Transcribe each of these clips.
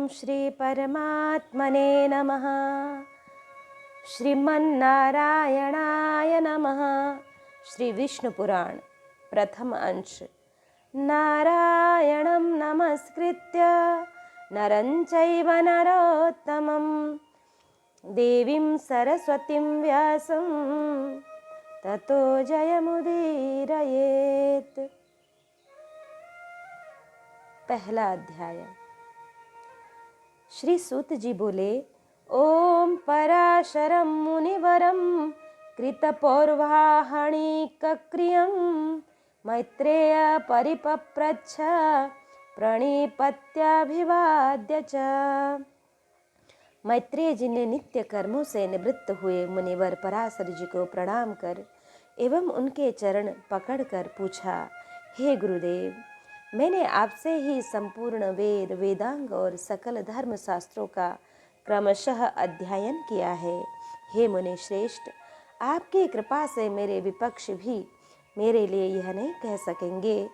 ओम श्री परमात्मने नमः। श्रीमन्नारायणाय नमः। श्री विष्णु पुराण प्रथम अंश। नारायणं नमस्कृत्य नरं चैव नरोत्तमं देवीं सरस्वतीं व्यासं ततो जयमुदीरयेत्। पहला अध्याय। श्री सूत जी बोले, ओम पराशरं मुनिवरं कृतपौर्वाहणिकक्रियं मैत्रेय परिपप्रच्छ प्रणिपत्याभिवाद्य च। मैत्रेय जी ने नित्य कर्मों से निवृत्त हुए मुनिवर पराशर जी को प्रणाम कर एवं उनके चरण पकड़कर पूछा, हे गुरुदेव, मैंने आपसे ही संपूर्ण वेद, वेदांग और सकल धर्म शास्त्रों का क्रमशः अध्ययन किया है। हे मुनि श्रेष्ठ, आपकी कृपा से मेरे विपक्ष भी मेरे लिए यह नहीं कह सकेंगे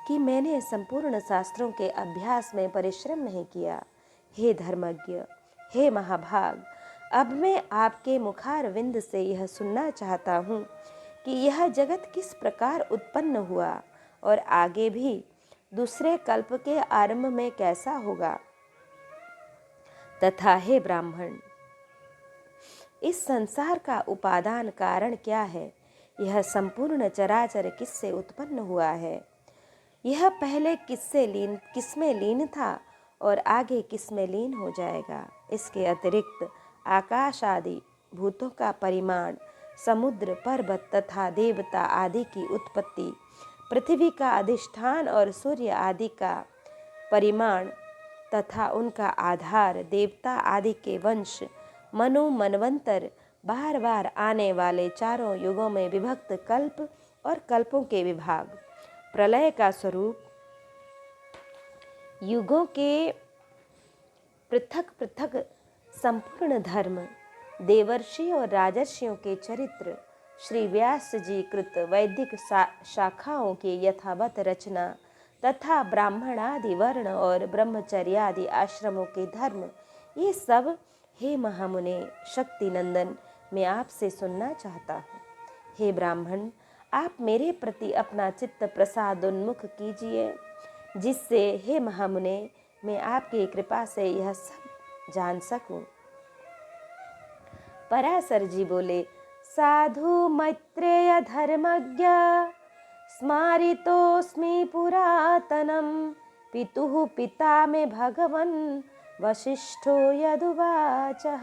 कि मैंने संपूर्ण शास्त्रों के अभ्यास में परिश्रम नहीं किया। हे धर्मज्ञ, हे महाभाग, अब मैं आपके मुखारविंद से यह सुनना चाहता हूँ कि यह जगत किस प्रकार उत्पन्न हुआ और आगे भी दूसरे कल्प के आरंभ में कैसा होगा, तथा हे ब्राह्मण, इस संसार का उपादान कारण क्या है, यह संपूर्ण चराचर किससे उत्पन्न हुआ है, यह पहले किसमें लीन था और आगे किसमें लीन हो जाएगा। इसके अतिरिक्त आकाश आदि भूतों का परिमाण, समुद्र, पर्वत तथा देवता आदि की उत्पत्ति, पृथ्वी का अधिष्ठान और सूर्य आदि का परिमाण तथा उनका आधार, देवता आदि के वंश, मनु, मनवंतर, बार बार आने वाले चारों युगों में विभक्त कल्प और कल्पों के विभाग, प्रलय का स्वरूप, युगों के पृथक पृथक संपूर्ण धर्म, देवर्षि और राजर्षियों के चरित्र, श्री व्यास जी कृत वैदिक शाखाओं की यथावत रचना तथा ब्राह्मणादि वर्ण और ब्रह्मचर्यादि आश्रमों के धर्म, ये सब हे महामुने शक्ति नंदन मैं आपसे सुनना चाहता हूँ। हे ब्राह्मण, आप मेरे प्रति अपना चित्त प्रसादोन्मुख कीजिए, जिससे हे महामुने मैं आपकी कृपा से यह सब जान सकूं। पराशर जी बोले, साधु मैत्रेय धर्मज्ञ स्मारितोऽस्मि पुरातनं पितुः पिता मे भगवन् वशिष्ठो यदुवाचः।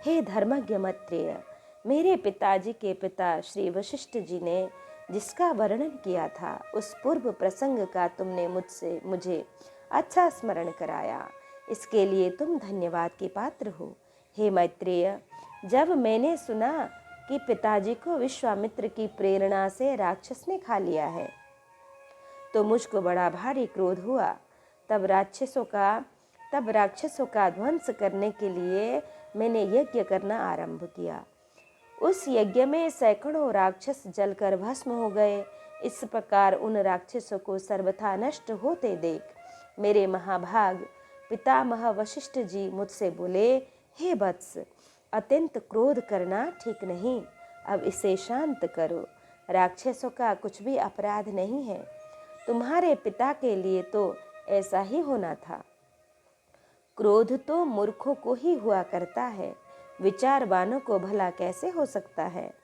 हे धर्मज्ञ मैत्रेय, मेरे पिताजी के पिता श्री वशिष्ठ जी ने जिसका वर्णन किया था, उस पूर्व प्रसंग का तुमने मुझे अच्छा स्मरण कराया, इसके लिए तुम धन्यवाद के पात्र हो। हे मैत्रेय, जब मैंने सुना कि पिताजी को विश्वामित्र की प्रेरणा से राक्षस ने खा लिया है, तो मुझको बड़ा भारी क्रोध हुआ। तब राक्षसों का ध्वंस करने के लिए मैंने यज्ञ करना आरंभ किया। उस यज्ञ में सैकड़ों राक्षस जलकर भस्म हो गए। इस प्रकार उन राक्षसों को सर्वथा नष्ट होते देख मेरे महाभाग पितामह वशिष्ठ जी मुझसे बोले, हे वत्स, अत्यंत क्रोध करना ठीक नहीं, अब इसे शांत करो। राक्षसों का कुछ भी अपराध नहीं है, तुम्हारे पिता के लिए तो ऐसा ही होना था। क्रोध तो मूर्खों को ही हुआ करता है, विचारवानों को भला कैसे हो सकता है।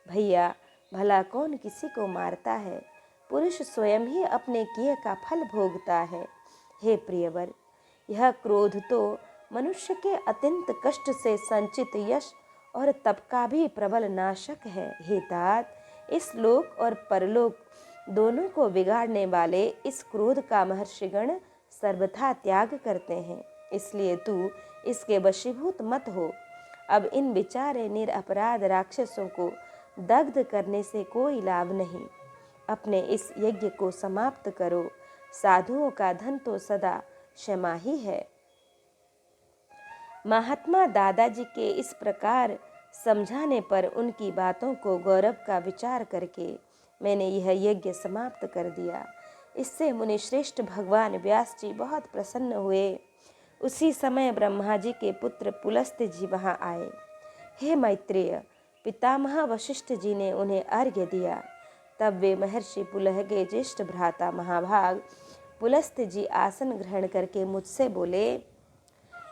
भैया, भला कौन किसी को मारता है, पुरुष स्वयं ही अपने किए का फल भोगता है। हे प्रियवर, यह क्रोध तो मनुष्य के अत्यंत कष्ट से संचित यश और तप का भी प्रबल नाशक है। हे तात, इस लोक और परलोक दोनों को बिगाड़ने वाले इस क्रोध का महर्षिगण सर्वथा त्याग करते हैं, इसलिए तू इसके वशीभूत मत हो। अब इन बेचारे निरपराध राक्षसों को दग्ध करने से कोई लाभ नहीं, अपने इस यज्ञ को समाप्त करो। साधुओं का धन तो सदा क्षमा ही है। महात्मा दादाजी के इस प्रकार समझाने पर उनकी बातों को गौरव का विचार करके मैंने यह यज्ञ समाप्त कर दिया। इससे मुनि श्रेष्ठ भगवान व्यास जी बहुत प्रसन्न हुए। उसी समय ब्रह्मा जी के पुत्र पुलस्त्य जी वहां आए। हे मैत्रेय, पितामह वशिष्ठ जी ने उन्हें अर्घ्य दिया। तब वे महर्षि पुलह के ज्येष्ठ भ्राता महाभाग पुलस्त्य जी आसन ग्रहण करके मुझसे बोले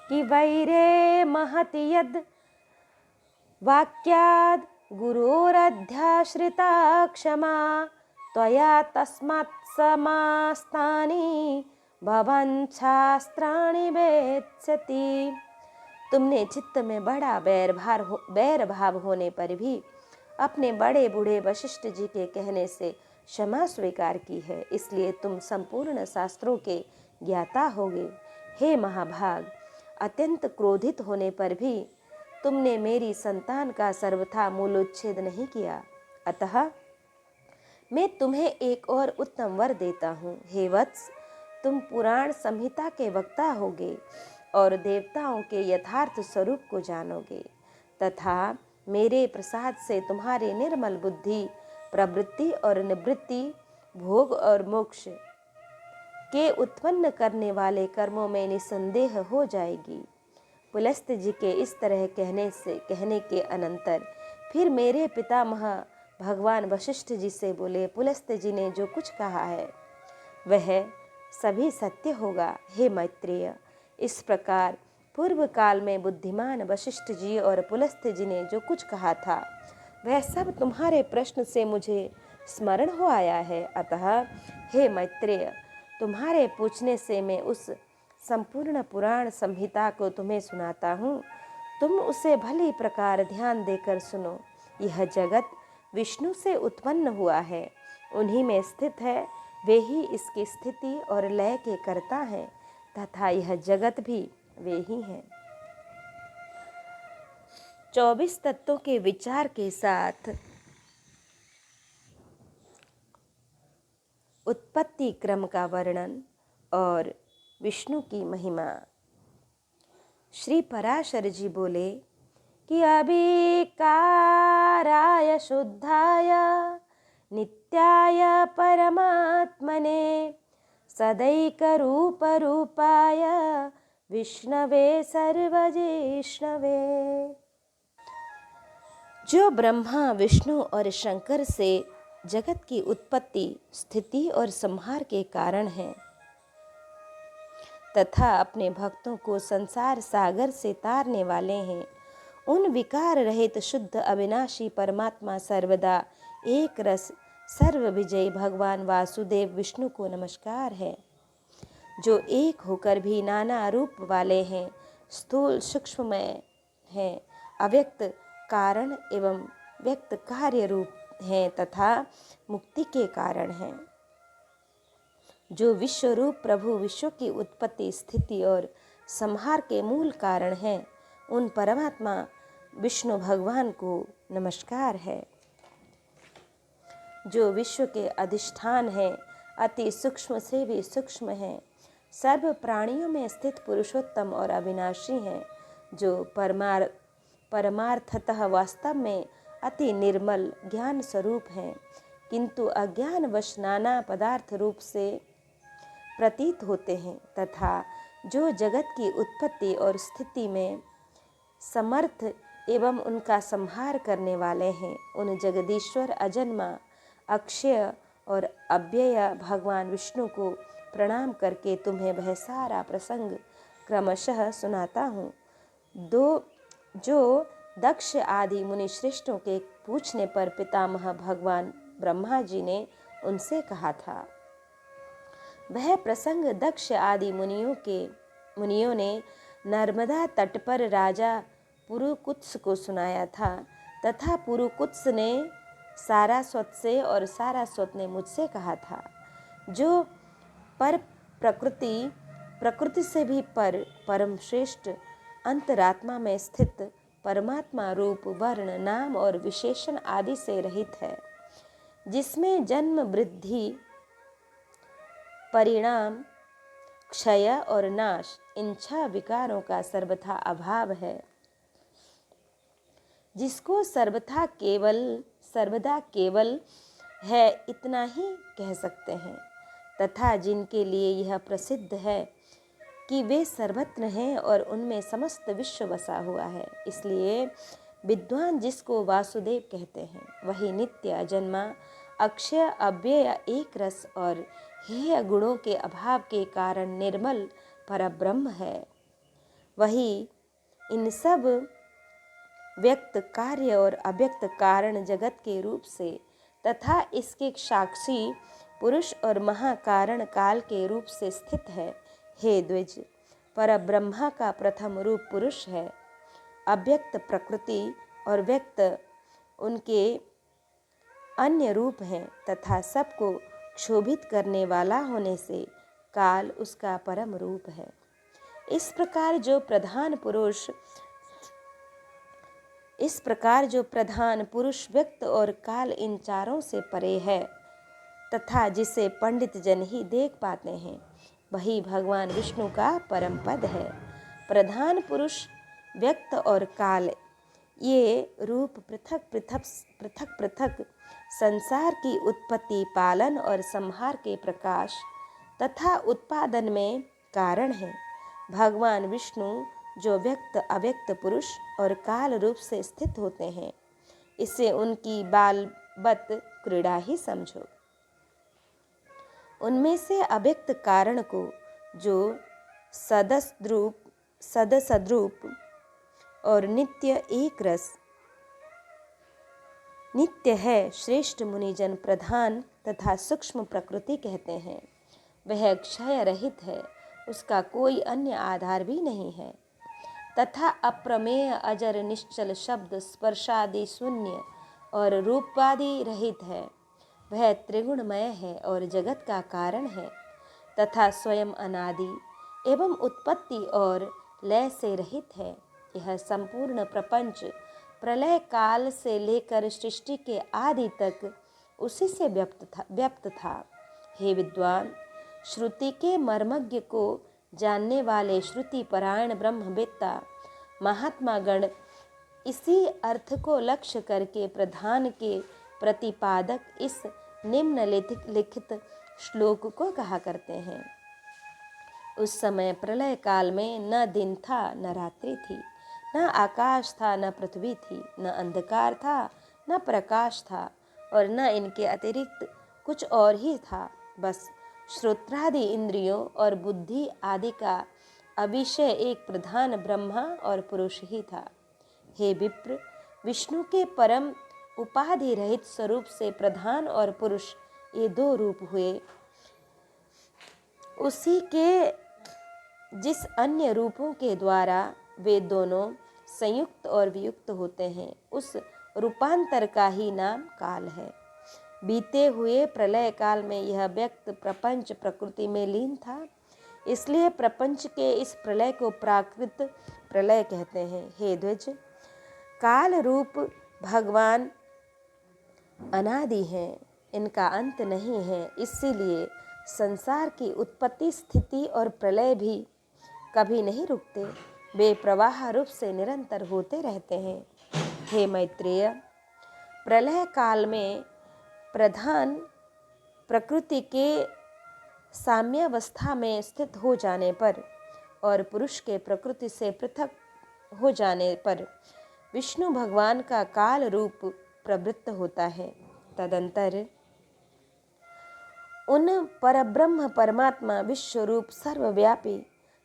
कि वैरे महति यद वाक्याद् गुरोरध्याश्रिता क्षमा त्वया तस्मात् समास्तानि भवन् शास्त्राणि वेत्स्यति। तुमने चित्त में बड़ा बैर भाव होने पर भी अपने बड़े बूढ़े वशिष्ठ जी के कहने से क्षमा स्वीकार की है, इसलिए तुम संपूर्ण शास्त्रों के ज्ञाता होगे। हे महाभाग, अत्यंत क्रोधित होने पर भी तुमने मेरी संतान का सर्वथा मूलोच्छेद नहीं किया। अतः मैं तुम्हें एक और उत्तम वर देता हूँ। हे वत्स, तुम पुराण संहिता के वक्ता होगे और देवताओं के यथार्थ स्वरूप को जानोगे तथा मेरे प्रसाद से तुम्हारी निर्मल बुद्धि, प्रवृत्ति और निवृत्ति, भोग और मोक्ष के उत्पन्न करने वाले कर्मों में निसंदेह हो जाएगी। पुलस्त्य जी के इस तरह कहने के अनंतर फिर मेरे पितामह भगवान वशिष्ठ जी से बोले, पुलस्त्य जी ने जो कुछ कहा है वह सभी सत्य होगा। हे मैत्रेय, इस प्रकार पूर्व काल में बुद्धिमान वशिष्ठ जी और पुलस्त्य जी ने जो कुछ कहा था वह सब तुम्हारे प्रश्न से मुझे स्मरण हो आया है। अतः हे मैत्रेय, तुम्हारे पूछने से मैं उस संपूर्ण पुराण संहिता को तुम्हें सुनाता हूँ। तुम उसे भली प्रकार ध्यान देकर सुनो। यह जगत विष्णु से उत्पन्न हुआ है, उन्हीं में स्थित है, वे ही इसकी स्थिति और लय के कर्ता हैं तथा यह जगत भी वे ही हैं। 24 तत्वों के विचार के साथ उत्पत्ति क्रम का वर्णन और विष्णु की महिमा। श्री पराशर जी बोले कि अभिकाराय शुद्धाय नित्याय परमात्मने सदैक रूप रूपाय विष्णवे सर्वजिष्णवे। जो ब्रह्मा, विष्णु और शंकर से जगत की उत्पत्ति, स्थिति और संहार के कारण हैं तथा अपने भक्तों को संसार सागर से तारने वाले हैं, उन विकार रहित शुद्ध अविनाशी परमात्मा सर्वदा एक रस सर्व विजयी भगवान वासुदेव विष्णु को नमस्कार है, जो एक होकर भी नाना रूप वाले हैं, स्थूल सूक्ष्ममय हैं, अव्यक्त कारण एवं व्यक्त कार्य रूप हैं तथा मुक्ति के कारण हैं, जो विश्व रूप प्रभु विश्व की उत्पत्ति, स्थिति और संहार के मूल कारण हैं, उन परमात्मा विष्णु भगवान को नमस्कार है। जो विश्व के अधिष्ठान हैं, अति सूक्ष्म से भी सूक्ष्म हैं, सर्व प्राणियों में स्थित पुरुषोत्तम और अविनाशी हैं, जो परमार्थतः वास्तव में अति निर्मल ज्ञान स्वरूप हैं, किंतु अज्ञानवश नाना पदार्थ रूप से प्रतीत होते हैं तथा जो जगत की उत्पत्ति और स्थिति में समर्थ एवं उनका संहार करने वाले हैं, उन जगदीश्वर अजन्मा, अक्षय और अव्यय भगवान विष्णु को प्रणाम करके तुम्हें वह सारा प्रसंग क्रमशः सुनाता हूँ। जो दक्ष आदि मुनि श्रेष्ठों के पूछने पर पितामह भगवान ब्रह्मा जी ने उनसे कहा था। वह प्रसंग दक्ष आदि मुनियों ने नर्मदा तट पर राजा पुरुकुत्स को सुनाया था तथा पुरुकुत्स ने सारास्वत से और सारास्वत ने मुझसे कहा था। जो पर प्रकृति से भी परम श्रेष्ठ अंतरात्मा में स्थित परमात्मा रूप वर्ण, नाम और विशेषण आदि से रहित है, जिसमें जन्म, वृद्धि, परिणाम, क्षय और नाश इन 6 विकारों का सर्वथा अभाव है, जिसको सर्वदा केवल है इतना ही कह सकते हैं तथा जिनके लिए यह प्रसिद्ध है कि वे सर्वत्र हैं और उनमें समस्त विश्व बसा हुआ है। इसलिए विद्वान जिसको वासुदेव कहते हैं वही नित्य अजन्मा अक्षय अव्यय एक रस और हेय गुणों के अभाव के कारण निर्मल परब्रह्म है। वही इन सब व्यक्त कार्य और अव्यक्त कारण जगत के रूप से तथा इसके साक्षी पुरुष और महाकारण काल के रूप से स्थित है। हे द्विज, परब्रह्मा का प्रथम रूप पुरुष है। अव्यक्त प्रकृति और व्यक्त उनके अन्य रूप हैं तथा सबको क्षोभित करने वाला होने से काल उसका परम रूप है। इस प्रकार जो प्रधान पुरुष व्यक्त और काल इन चारों से परे है तथा जिसे पंडित जन ही देख पाते हैं, वही भगवान विष्णु का परम पद है। प्रधान पुरुष व्यक्त और काल ये रूप पृथक पृथक संसार की उत्पत्ति, पालन और संहार के प्रकाश तथा उत्पादन में कारण है। भगवान विष्णु जो व्यक्त अव्यक्त पुरुष और काल रूप से स्थित होते हैं, इसे उनकी बालवत क्रीड़ा ही समझो। उनमें से अव्यक्त कारण को जो सदसद्रूप और नित्य एक रस नित्य है, श्रेष्ठ मुनिजन प्रधान तथा सूक्ष्म प्रकृति कहते हैं। वह क्षय रहित है, उसका कोई अन्य आधार भी नहीं है तथा अप्रमेय अजर निश्चल शब्द स्पर्शादि शून्य और रूपादि रहित है। वह त्रिगुणमय है और जगत का कारण है तथा स्वयं अनादि एवं उत्पत्ति और लय से रहित है। यह संपूर्ण प्रपंच प्रलय काल से लेकर सृष्टि के आदि तक उसी से व्याप्त था। हे विद्वान, श्रुति के मर्मज्ञ को जानने वाले श्रुति परायण ब्रह्मवेत्ता महात्मा गण इसी अर्थ को लक्ष्य करके प्रधान के प्रतिपादक इस निम्नलिखित श्लोक को कहा करते हैं। उस समय प्रलय काल में न दिन था न रात्रि थी, न आकाश था न पृथ्वी थी, न अंधकार था न प्रकाश था और न इनके अतिरिक्त कुछ और ही था। बस श्रोत्रादि इंद्रियों और बुद्धि आदि का अविषय एक प्रधान ब्रह्मा और पुरुष ही था। हे विप्र, विष्णु के परम उपाधि रहित स्वरूप से प्रधान और पुरुष ये दो रूप हुए। उसी के जिस अन्य रूपों के द्वारा वे दोनों संयुक्त और वियुक्त होते हैं, उस रूपांतर का ही नाम काल है। बीते हुए प्रलय काल में यह व्यक्त प्रपंच प्रकृति में लीन था, इसलिए प्रपंच के इस प्रलय को प्राकृत प्रलय कहते हैं। हे द्विज, काल रूप भगवान अनादि हैं, इनका अंत नहीं है, इसीलिए संसार की उत्पत्ति, स्थिति और प्रलय भी कभी नहीं रुकते, वे प्रवाह रूप से निरंतर होते रहते हैं। हे मैत्रेय, प्रलय काल में प्रधान प्रकृति के साम्यावस्था में स्थित हो जाने पर और पुरुष के प्रकृति से पृथक हो जाने पर विष्णु भगवान का काल रूप प्रवृत्त होता है। तदंतर उन परब्रह्म परमात्मा विश्वरूप सर्वव्यापी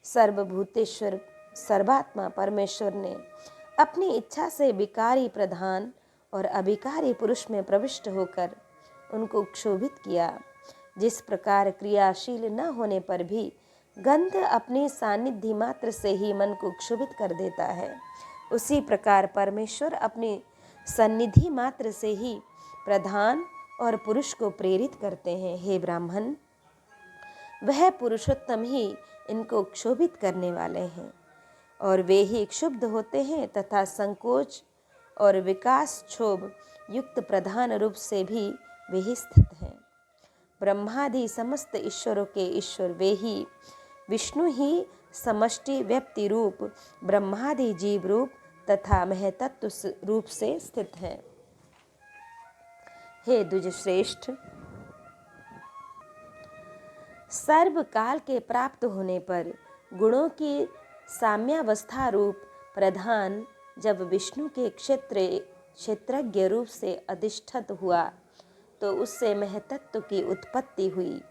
सर्वभूतेश्वर सर्वात्मा परमेश्वर ने अपनी इच्छा से विकारी प्रधान और अभिकारी पुरुष में प्रविष्ट होकर उनको क्षोभित किया। जिस प्रकार क्रियाशील न होने पर भी गंध अपनी सानिध्य मात्र से ही मन को क्षोभित कर देता है, उसी प्रकार परमेश्वर अपनी सन्निधि मात्र से ही प्रधान और पुरुष को प्रेरित करते हैं। हे ब्राह्मण, वह पुरुषोत्तम ही इनको क्षोभित करने वाले हैं और वे ही क्षुब्ध होते हैं तथा संकोच और विकास क्षोभ युक्त प्रधान रूप से भी वे ही स्थित हैं। ब्रह्मादि समस्त ईश्वरों के ईश्वर वे ही विष्णु ही समष्टि व्यक्ति रूप ब्रह्मादि जीव रूप तथा महतत्व रूप से स्थित हैं। हे द्विज श्रेष्ठ, सर्वकाल के प्राप्त होने पर गुणों की साम्यावस्था रूप प्रधान जब विष्णु के क्षेत्रज्ञ रूप से अधिष्ठित हुआ तो उससे महतत्व की उत्पत्ति हुई।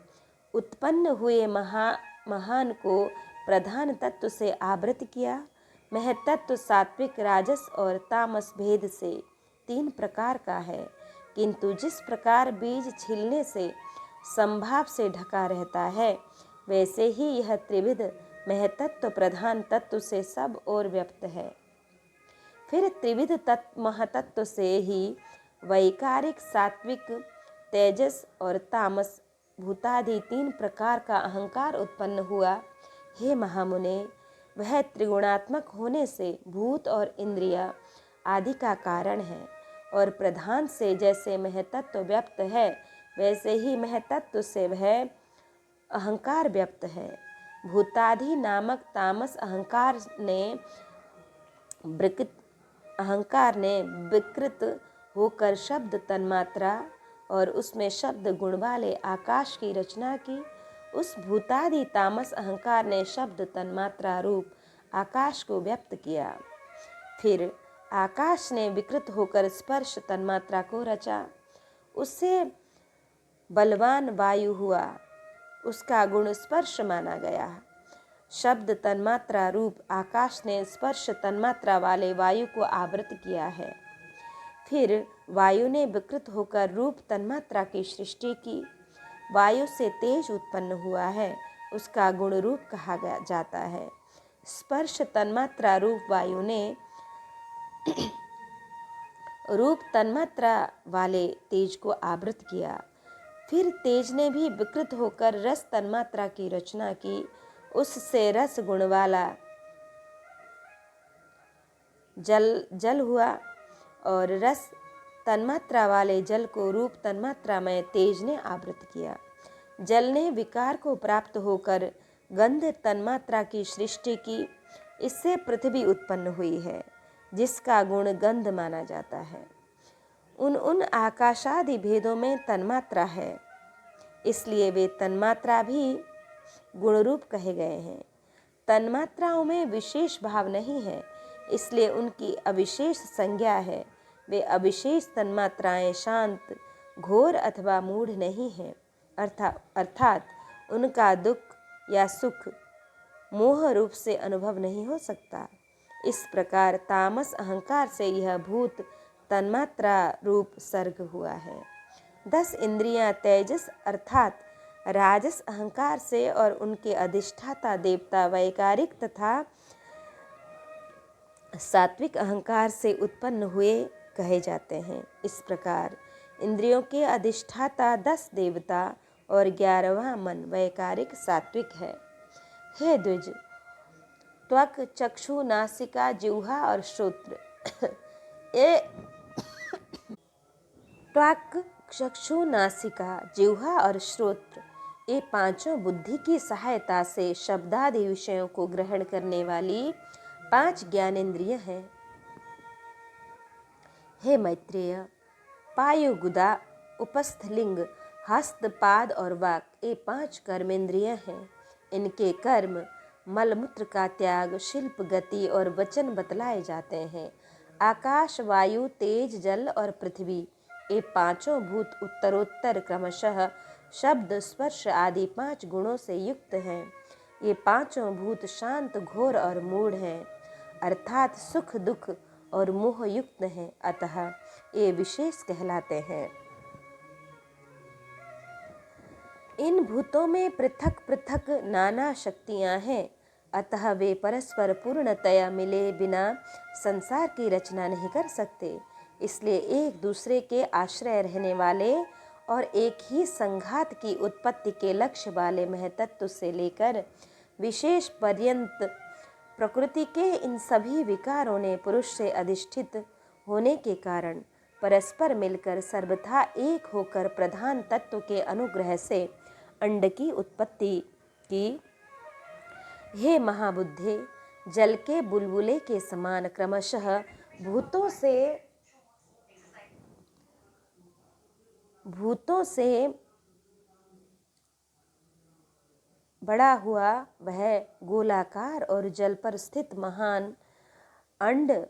उत्पन्न हुए महान को प्रधान तत्व से आवृत किया। महतत्व सात्विक, राजस और तामस भेद से 3 प्रकार का है, किंतु जिस प्रकार बीज छिलने से संभाव से ढका रहता है, वैसे ही यह त्रिविध महतत्व प्रधान तत्व से सब ओर व्याप्त है। फिर त्रिविध महतत्व से ही वैकारिक, सात्विक, तेजस और तामस भूतादि 3 प्रकार का अहंकार उत्पन्न हुआ। हे महामुने, वह त्रिगुणात्मक होने से भूत और इंद्रिय आदि का कारण है, और प्रधान से जैसे महतत्व व्यक्त है, वैसे ही महतत्व से वह अहंकार व्यक्त है। भूतादि नामक तामस अहंकार ने विकृत होकर शब्द तन्मात्रा और उसमें शब्द गुण वाले आकाश की रचना की। उस भूतादि तामस अहंकार ने शब्द तन्मात्रा रूप आकाश को व्यक्त किया। फिर आकाश ने विकृत होकर स्पर्श तन्मात्रा को रचा। उससे बलवान वायु हुआ, उसका गुण स्पर्श माना गया। शब्द तन्मात्रा रूप आकाश ने स्पर्श तन्मात्रा वाले वायु को आवृत किया है। फिर वायु ने विकृत होकर रूप तन्मात्रा की सृष्टि की। वायु से तेज उत्पन्न हुआ है, उसका गुण रूप कहा जाता है। स्पर्श तन्मात्रा रूप वायु ने रूप तन्मात्रा वाले तेज को आवृत किया। फिर तेज ने भी विकृत होकर रस तन्मात्रा की रचना की। उससे रस गुण वाला जल हुआ, और रस तन्मात्रा वाले जल को रूप तन्मात्रा में तेज ने आवृत किया। जल ने विकार को प्राप्त होकर गंध तन्मात्रा की सृष्टि की। इससे पृथ्वी उत्पन्न हुई है, जिसका गुण गंध माना जाता है। उन आकाशादि भेदों में तन्मात्रा है, इसलिए वे तन्मात्रा भी गुणरूप कहे गए हैं। तन्मात्राओं में विशेष भाव नहीं है, इसलिए उनकी अविशेष संज्ञा है। वे अविशेष तन्मात्राएं शांत, घोर अथवा मूढ़ नहीं हैं, अर्थात उनका दुख या सुख मोह रूप से अनुभव नहीं हो सकता। इस प्रकार तामस अहंकार से यह भूत तन्मात्रा रूप सर्ग हुआ है। 10 इंद्रियां तेजस अर्थात राजस अहंकार से और उनके अधिष्ठाता देवता वैकारिक तथा सात्विक अहंकार से उत्पन्न हुए कहे जाते हैं। इस प्रकार इंद्रियों के अधिष्ठाता 10 देवता और 11वां मन वैकारिक सात्विक है। हे द्विज, त्वक, चक्षु, नासिका, जिह्वा और श्रोत्र त्वक, चक्षु, नासिका, जिह्वा और श्रोत्र ये पांचों बुद्धि की सहायता से शब्दादि विषयों को ग्रहण करने वाली 5 ज्ञानेंद्रिय हैं। हे मैत्रेय, पायु, गुदा, उपस्थलिंग, हस्त, पाद और वाक ये 5 कर्मेंद्रिय हैं। इनके कर्म मलमूत्र का त्याग, शिल्प, गति और वचन बतलाए जाते हैं। आकाश, वायु, तेज, जल और पृथ्वी ये 5 भूत उत्तरोत्तर क्रमशः शब्द, स्पर्श आदि 5 गुणों से युक्त हैं। ये 5 भूत शांत, घोर और मूढ़ हैं, अर्थात सुख, दुख और मोह युक्त हैं। अतः ये विशेष कहलाते हैं। इन भूतों में पृथक पृथक नाना शक्तियां हैं, अतः वे परस्पर पूर्णतया मिले बिना संसार की रचना नहीं कर सकते। इसलिए एक दूसरे के आश्रय रहने वाले और एक ही संघात की उत्पत्ति के लक्ष्य वाले महतत्व से लेकर विशेष पर्यंत प्रकृति के इन सभी विकारों ने पुरुष से अधिष्ठित होने के कारण परस्पर मिलकर सर्वथा एक होकर प्रधान तत्व के अनुग्रह से अंड की उत्पत्ति की। हे महाबुद्धे, जल के बुलबुले के समान क्रमशः भूतों से बड़ा हुआ वह गोलाकार और जल पर स्थित महान अंड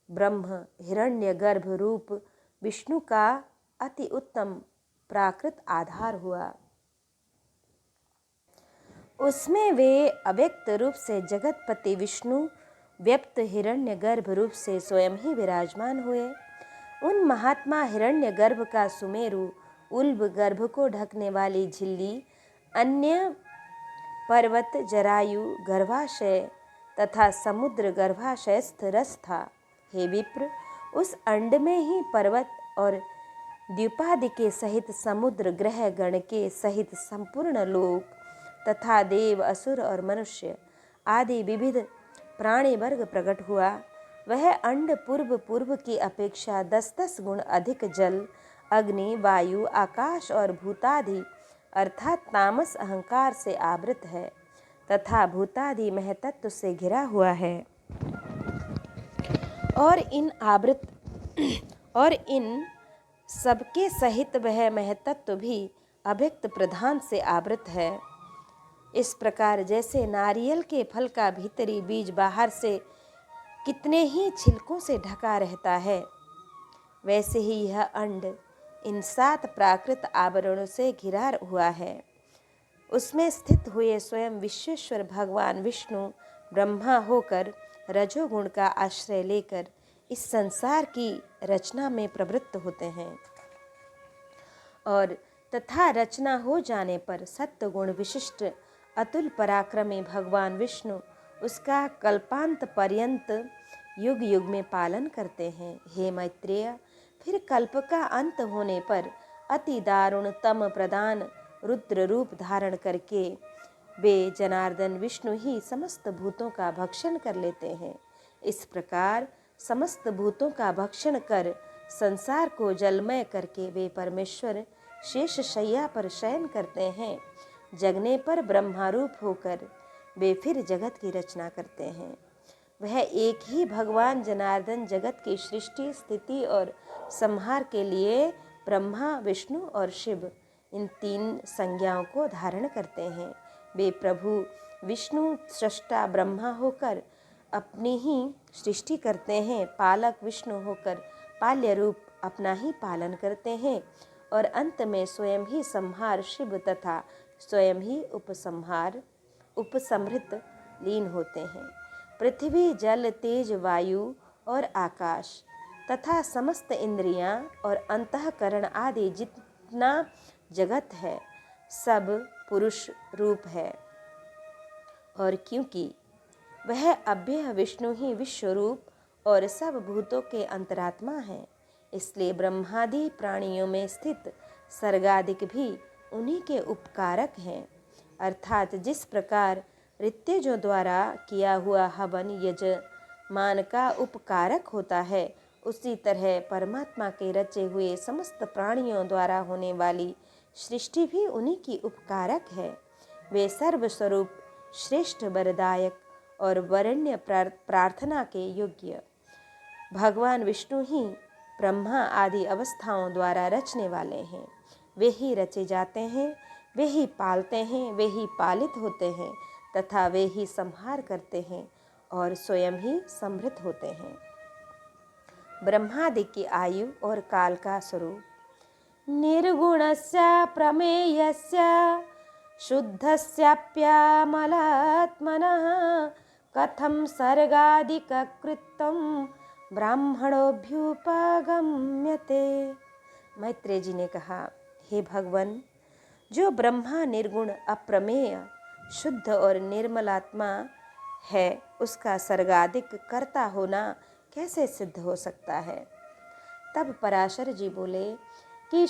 ब्रह्म हिरण्यगर्भ रूप विष्णु का अति उत्तम प्राकृत आधार हुआ। उसमें वे अव्यक्त रूप से जगतपति विष्णु व्यक्त हिरण्यगर्भ रूप से स्वयं ही विराजमान हुए। उन महात्मा हिरण्यगर्भ का सुमेरु उल्ब गर्भ को ढकने वाली झिल्ली, अन्य पर्वत जरायु गर्भाशय तथा समुद्र गर्भाशयस्थ रस था। हे विप्र, उस अंड में ही पर्वत और द्युपादि के सहित समुद्र ग्रह गण के सहित संपूर्ण लोक तथा देव असुर और मनुष्य आदि विविध प्राणी वर्ग प्रकट हुआ। वह अंड पूर्व की अपेक्षा 10-10 गुण अधिक जल, अग्नि, वायु, आकाश और भूतादि अर्थात तामस अहंकार से आवृत है तथा भूतादि महतत्व से घिरा हुआ है। और इन सबके सहित वह महतत्व भी अव्यक्त प्रधान से आवृत है। इस प्रकार जैसे नारियल के फल का भीतरी बीज बाहर से कितने ही छिलकों से ढका रहता है, वैसे ही यह अंड इन 7 प्राकृत आवरणों से घिरा हुआ है। उसमें स्थित हुए स्वयं विश्वेश्वर भगवान विष्णु ब्रह्मा होकर रजोगुण का आश्रय लेकर इस संसार की रचना में प्रवृत्त होते हैं और तथा रचना हो जाने पर सत्वगुण विशिष्ट अतुल पराक्रमी भगवान विष्णु उसका कल्पांत पर्यंत युग युग में पालन करते हैं। हे मैत्रेय, फिर कल्प का अंत होने पर अति दारुण तम प्रदान रुद्र रूप धारण करके वे जनार्दन विष्णु ही समस्त भूतों का भक्षण कर लेते हैं। इस प्रकार समस्त भूतों का भक्षण कर संसार को जलमय करके वे परमेश्वर शेष शैया पर शयन करते हैं। जगने पर ब्रह्मारूप होकर वे फिर जगत की रचना करते हैं। वह एक ही भगवान जनार्दन जगत की सृष्टि, स्थिति और संहार के लिए ब्रह्मा, विष्णु और शिव इन 3 संज्ञाओं को धारण करते हैं। वे प्रभु विष्णु सृष्टा ब्रह्मा होकर अपनी ही सृष्टि करते हैं, पालक विष्णु होकर पाल्य रूप अपना ही पालन करते हैं और अंत में स्वयं ही संहार शिव तथा स्वयं ही उपसंहृत लीन होते हैं। पृथ्वी, जल, तेज, वायु और आकाश तथा समस्त इंद्रियां और अंतःकरण आदि जितना जगत है सब पुरुष रूप है। और क्योंकि वह अव्यय विष्णु ही विश्वरूप और सब भूतों के अंतरात्मा है, इसलिए ब्रह्मादि प्राणियों में स्थित सर्गादिक भी उन्हीं के उपकारक हैं। अर्थात जिस प्रकार ऋत्यजों द्वारा किया हुआ हवन यजमान का उपकारक होता है, उसी तरह परमात्मा के रचे हुए समस्त प्राणियों द्वारा होने वाली सृष्टि भी उन्हीं की उपकारक है। वे सर्वस्वरूप श्रेष्ठ वरदायक और वरेण्य प्रार्थना के योग्य भगवान विष्णु ही ब्रह्मा आदि अवस्थाओं द्वारा रचने वाले हैं। वे ही रचे जाते हैं, वे ही पालते हैं, वे ही पालित होते हैं तथा वे ही संहार करते हैं और स्वयं ही समृद्ध होते हैं। ब्रह्मादि की आयु और काल का स्वरूप। निर्गुणस्य प्रमेयस्य शुद्धस्याप्यामलात्मनः कथं सर्गादिककृतं ब्राह्मणोऽभ्युपगम्यते। मैत्रेय जी ने कहा, हे भगवन, जो ब्रह्मा निर्गुण, अप्रमेय, शुद्ध और निर्मलात्मा है, उसका सर्गादिक कर्ता होना कैसे सिद्ध हो सकता है। तब पराशर जी बोले कि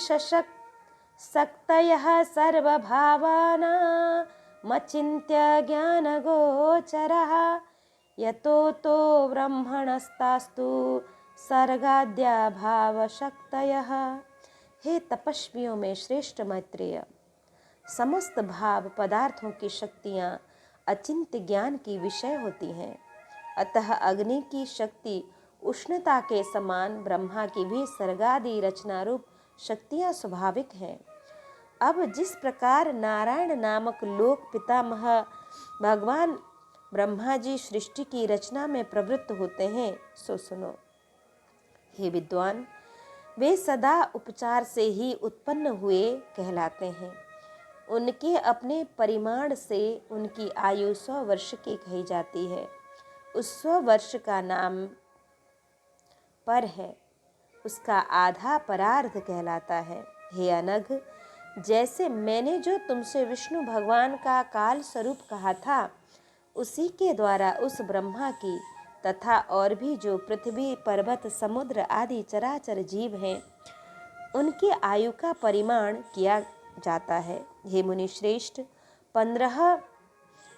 शक्तयः सर्वभावानामचिन्त्य ज्ञानगोचरः यतो तो ब्रह्मणस्तास्तु सर्गाद्याभावशक्तयः। हे तपस्वियों में श्रेष्ठ मैत्रेय, समस्त भाव पदार्थों की शक्तियाँ अचिंत्य ज्ञान की विषय होती हैं। अतः अग्नि की शक्ति उष्णता के समान ब्रह्मा की भी सर्गादि रचना रूप शक्तियाँ स्वाभाविक हैं। अब जिस प्रकार नारायण नामक लोक पितामह भगवान ब्रह्मा जी सृष्टि की रचना में प्रवृत्त होते हैं, सो सुनो। हे विद्वान, वे सदा उपचार से ही उत्पन्न हुए कहलाते हैं। उनके अपने परिमाण से उनकी आयु 100 वर्ष की कही जाती है। उस 100 वर्ष का नाम पर है, उसका आधा परार्ध कहलाता है। हे अनघ, जैसे मैंने जो तुमसे विष्णु भगवान का काल स्वरूप कहा था, उसी के द्वारा उस ब्रह्मा की तथा और भी जो पृथ्वी, पर्वत, समुद्र आदि चराचर जीव हैं, उनकी आयु का परिमाण किया जाता है। हे मुनि श्रेष्ठ, 15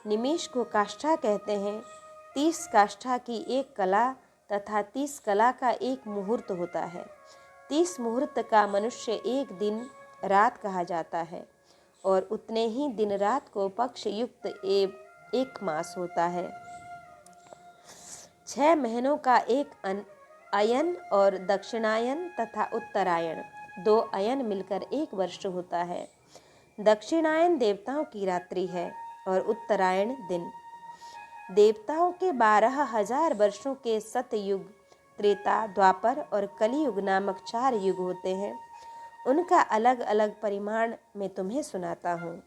निमेष को काष्ठा कहते हैं। 30 काष्ठा की एक कला तथा 30 कला का एक मुहूर्त होता है। 30 मुहूर्त का मनुष्य एक दिन रात कहा जाता है, और उतने ही दिन रात को पक्ष युक्त एक मास होता है। 6 महीनों का एक अयन और दक्षिणायन तथा उत्तरायण, 2 अयन मिलकर 1 वर्ष होता है। दक्षिणायन देवताओं की रात्रि है और उत्तरायण दिन। देवताओं के 12,000 वर्षों के सतयुग, त्रेता, द्वापर और कलियुग नामक 4 युग होते हैं। उनका अलग अलग परिमाण मैं तुम्हें सुनाता हूँ।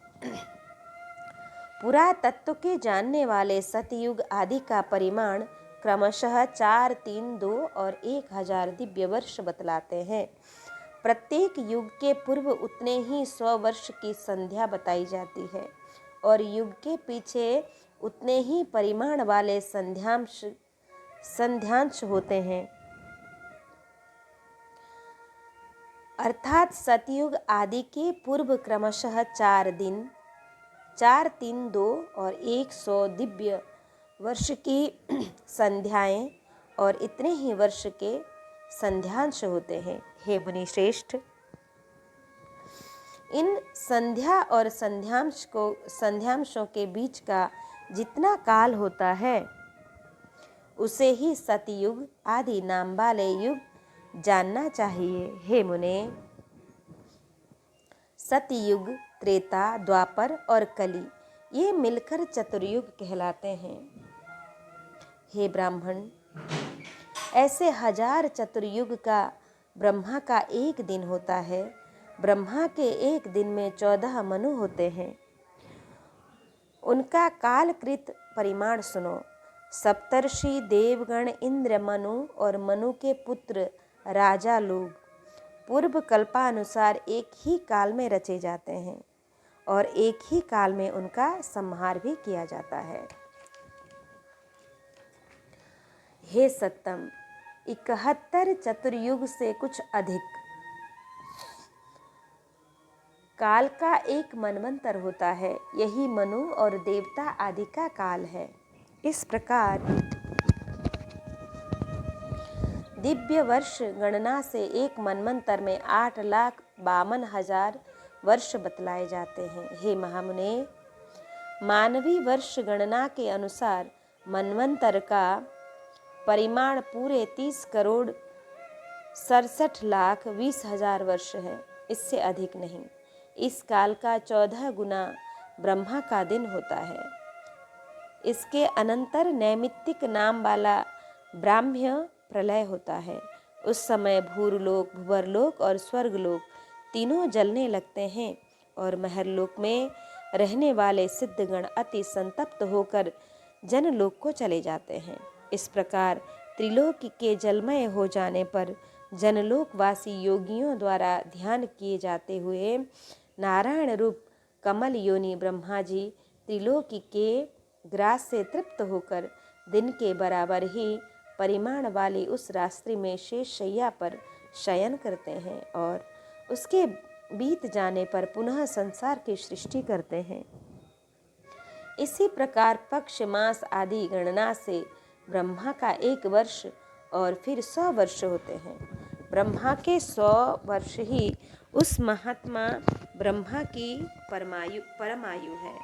पुरातत्व के जानने वाले सतयुग आदि का परिमाण क्रमशः 4, 3, 2 और 1000 दिव्य वर्ष बतलाते हैं। प्रत्येक युग के पूर्व उतने ही 100 वर्ष की संध्या बताई जाती है, और युग के पीछे उतने ही परिमाण वाले संध्यांश होते हैं। अर्थात सतयुग आदि के पूर्व क्रमशः 4 दिन, 4, 3, 2 और 100 दिव्य वर्ष की संध्याएं और इतने ही वर्ष के संध्यांश होते हैं। हे मुनि श्रेष्ठ, इन संध्या और संध्यांशों के बीच का जितना काल होता है, उसे ही सतयुग आदि नाम वाले युग जानना चाहिए। हे मुने, सतयुग, त्रेता, द्वापर और कली, ये मिलकर चतुर्युग कहलाते हैं। हे ब्राह्मण, ऐसे 1000 चतुर्युग का ब्रह्मा का एक दिन होता है। ब्रह्मा के एक दिन में 14 मनु होते हैं। उनका कालकृत परिमाण सुनो। सप्तर्षि, देवगण, इंद्र, मनु और मनु के पुत्र राजा लोग पूर्व कल्पानुसार एक ही काल में रचे जाते हैं, और एक ही काल में उनका संहार भी किया जाता है। हे सत्तम, 71 चतुर्युग से कुछ अधिक काल का एक मनवंतर होता है। यही मनु और देवता आदि का काल है। इस प्रकार दिव्य वर्ष गणना से एक मनवंतर में 8,52,000 वर्ष बतलाए जाते हैं। हे महामुने, मानवी वर्ष गणना के अनुसार मनवंतर का परिमाण पूरे 30,67,20,000 वर्ष है, इससे अधिक नहीं। इस काल का 14 गुना ब्रह्मा का दिन होता है। इसके अनंतर नैमित्तिक नाम वाला ब्राह्म्य प्रलय होता है। उस समय भूरलोक, भुवरलोक और स्वर्गलोक तीनों जलने लगते हैं, और महरलोक में रहने वाले सिद्धगण अति संतप्त होकर जनलोक को चले जाते हैं। इस प्रकार त्रिलोक के जलमय हो जाने पर जनलोकवासी योगियों द्वारा ध्यान किए जाते हुए नारायण रूप कमल योनि ब्रह्मा जी त्रिलोक के ग्रास से तृप्त होकर दिन के बराबर ही परिमाण वाली उस रात्रि में शेष शैया पर शयन करते हैं, और उसके बीत जाने पर पुनः संसार की सृष्टि करते हैं। इसी प्रकार पक्ष, मास आदि गणना से ब्रह्मा का 1 वर्ष और फिर 100 वर्ष होते हैं। ब्रह्मा के 100 वर्ष ही उस महात्मा ब्रह्मा की परमायु है।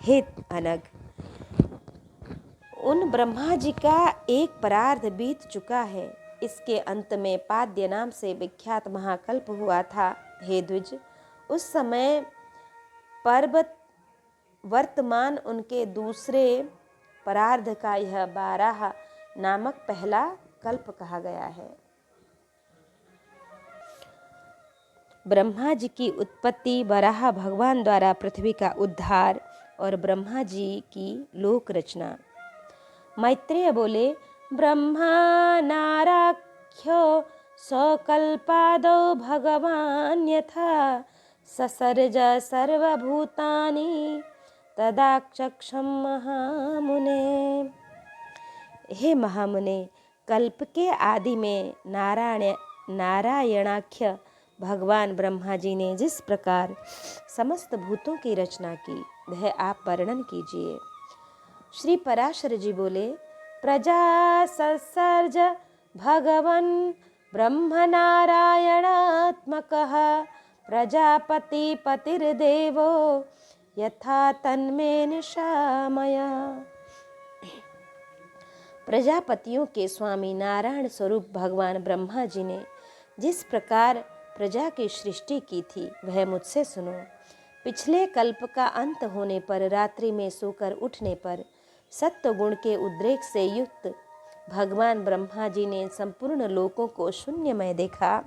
हे अनग, उन ब्रह्मा जी का एक परार्ध बीत चुका है। इसके अंत में पाद्य नाम से विख्यात महाकल्प हुआ था। हे द्विज, उस समय पर्वत वर्तमान उनके दूसरे परार्ध का यह बाराह नामक पहला कल्प कहा गया है। ब्रह्मा जी की उत्पत्ति, वराह भगवान द्वारा पृथ्वी का उद्धार और ब्रह्मा जी की लोक रचना। मैत्रेय बोले, ब्रह्मा नाराख्यो सकल्पादौ भगवान यथा ससर्ज सर्वभूतानि तदाक्षक्षम महामुने। हे महामुने, कल्प के आदि में नारायणाख्य भगवान ब्रह्मा जी ने जिस प्रकार समस्त भूतों की रचना की, वह आप वर्णन कीजिए। श्री पराशर जी बोले, प्रजा ससर्ज भगवन् ब्रह्म नारायणात्मकः प्रजापति पतिर्देवो यथा तन्मे निशामय। प्रजापतियों के स्वामी नारायण स्वरूप भगवान ब्रह्मा जी ने जिस प्रकार प्रजा की सृष्टि की थी, वह मुझसे सुनो। पिछले कल्प का अंत होने पर, रात्रि में सोकर उठने पर सत्व गुण के उद्रेक से युक्त भगवान ब्रह्मा जी ने संपूर्ण लोकों को शून्यमय देखा।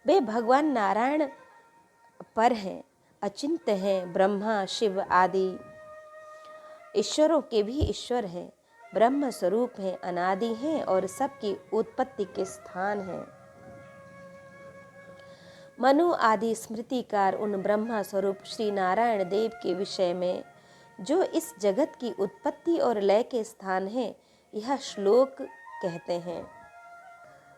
वे भगवान नारायण पर हैं, अचिंत्य हैं, ब्रह्मा शिव आदि ईश्वरों के भी ईश्वर हैं, ब्रह्म स्वरूप हैं, अनादि हैं और सबकी उत्पत्ति के स्थान हैं। मनु आदि स्मृतिकार उन ब्रह्मा स्वरूप श्री नारायण देव के विषय में, जो इस जगत की उत्पत्ति और लय के स्थान है, यह श्लोक कहते हैं।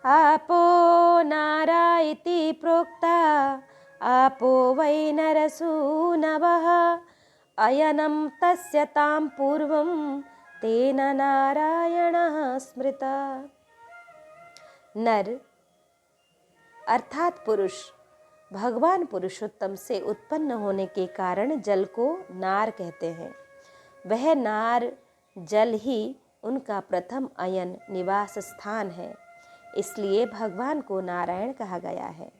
आपो नारा इति प्रोक्ता आपो वै नरसूनवः अयनं तस्य तां पूर्वं तेन नारायणः स्मृता। नर अर्थात पुरुष भगवान पुरुषोत्तम से उत्पन्न होने के कारण जल को नार कहते हैं। वह नार जल ही उनका प्रथम अयन निवास स्थान है, इसलिए भगवान को नारायण कहा गया है।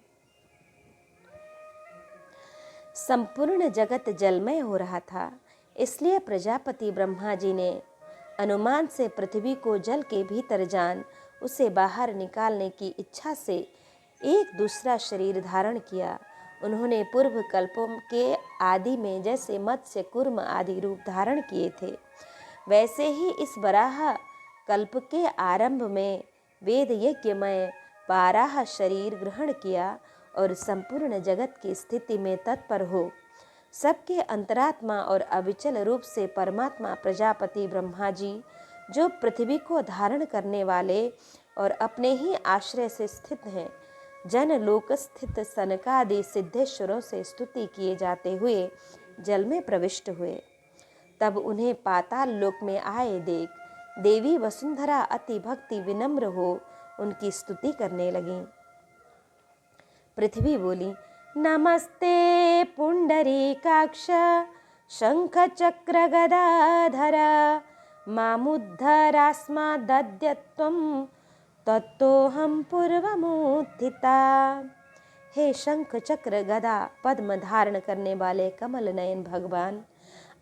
संपूर्ण जगत जलमय हो रहा था, इसलिए प्रजापति ब्रह्मा जी ने अनुमान से पृथ्वी को जल के भीतर जान उसे बाहर निकालने की इच्छा से एक दूसरा शरीर धारण किया। उन्होंने पूर्व कल्पों के आदि में जैसे मत्स्य कूर्म आदि रूप धारण किए थे, वैसे ही इस वराह कल्प के आरंभ में वेद यज्ञमय बाराह शरीर ग्रहण किया और संपूर्ण जगत की स्थिति में तत्पर हो सबके अंतरात्मा और अविचल रूप से परमात्मा प्रजापति ब्रह्मा जी, जो पृथ्वी को धारण करने वाले और अपने ही आश्रय से स्थित हैं, जन लोक स्थित सनकादि सिद्धेश्वरों से स्तुति किए जाते हुए जल में प्रविष्ट हुए। तब उन्हें पाताल लोक में आए देख देवी वसुंधरा अति भक्ति विनम्र हो उनकी स्तुति करने लगी। पृथ्वी बोली, नमस्ते पुंडरीकाक्ष शंख चक्र गदाधर मामुद्धरास्मादद्यत्वं तत्तोऽहं पूर्वमुत्थिता। हे शंख चक्र गदा पद्म धारण करने वाले कमल नयन भगवान,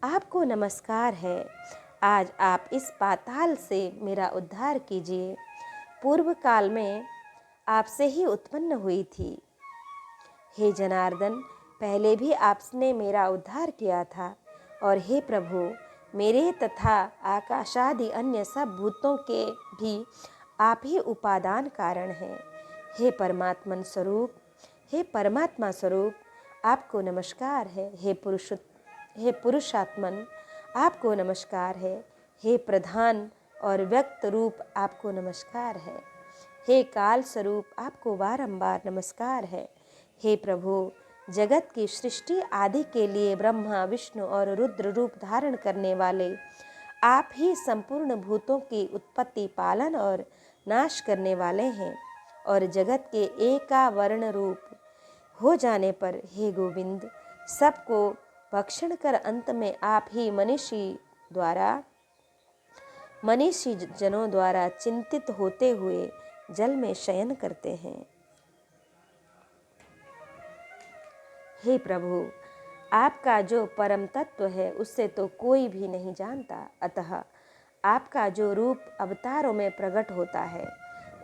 आपको नमस्कार है। आज आप इस पाताल से मेरा उद्धार कीजिए। पूर्व काल में आपसे ही उत्पन्न हुई थी। हे जनार्दन, पहले भी आपने मेरा उद्धार किया था, और हे प्रभु, मेरे तथा आकाशादि अन्य सब भूतों के भी आप ही उपादान कारण हैं। हे परमात्मा स्वरूप, आपको नमस्कार है। हे पुरुषात्मन, आपको नमस्कार है। हे प्रधान और व्यक्त रूप, आपको नमस्कार है। हे काल स्वरूप, आपको बारंबार नमस्कार है। हे प्रभु, जगत की सृष्टि आदि के लिए ब्रह्मा विष्णु और रुद्र रूप धारण करने वाले आप ही संपूर्ण भूतों की उत्पत्ति, पालन और नाश करने वाले हैं, और जगत के एकावर्ण रूप हो जाने पर हे गोविंद, सबको भक्षण कर अंत में आप ही मनीषी जनों द्वारा चिंतित होते हुए जल में शयन करते हैं। हे प्रभु, आपका जो परम तत्व है उससे तो कोई भी नहीं जानता, अतः आपका जो रूप अवतारों में प्रकट होता है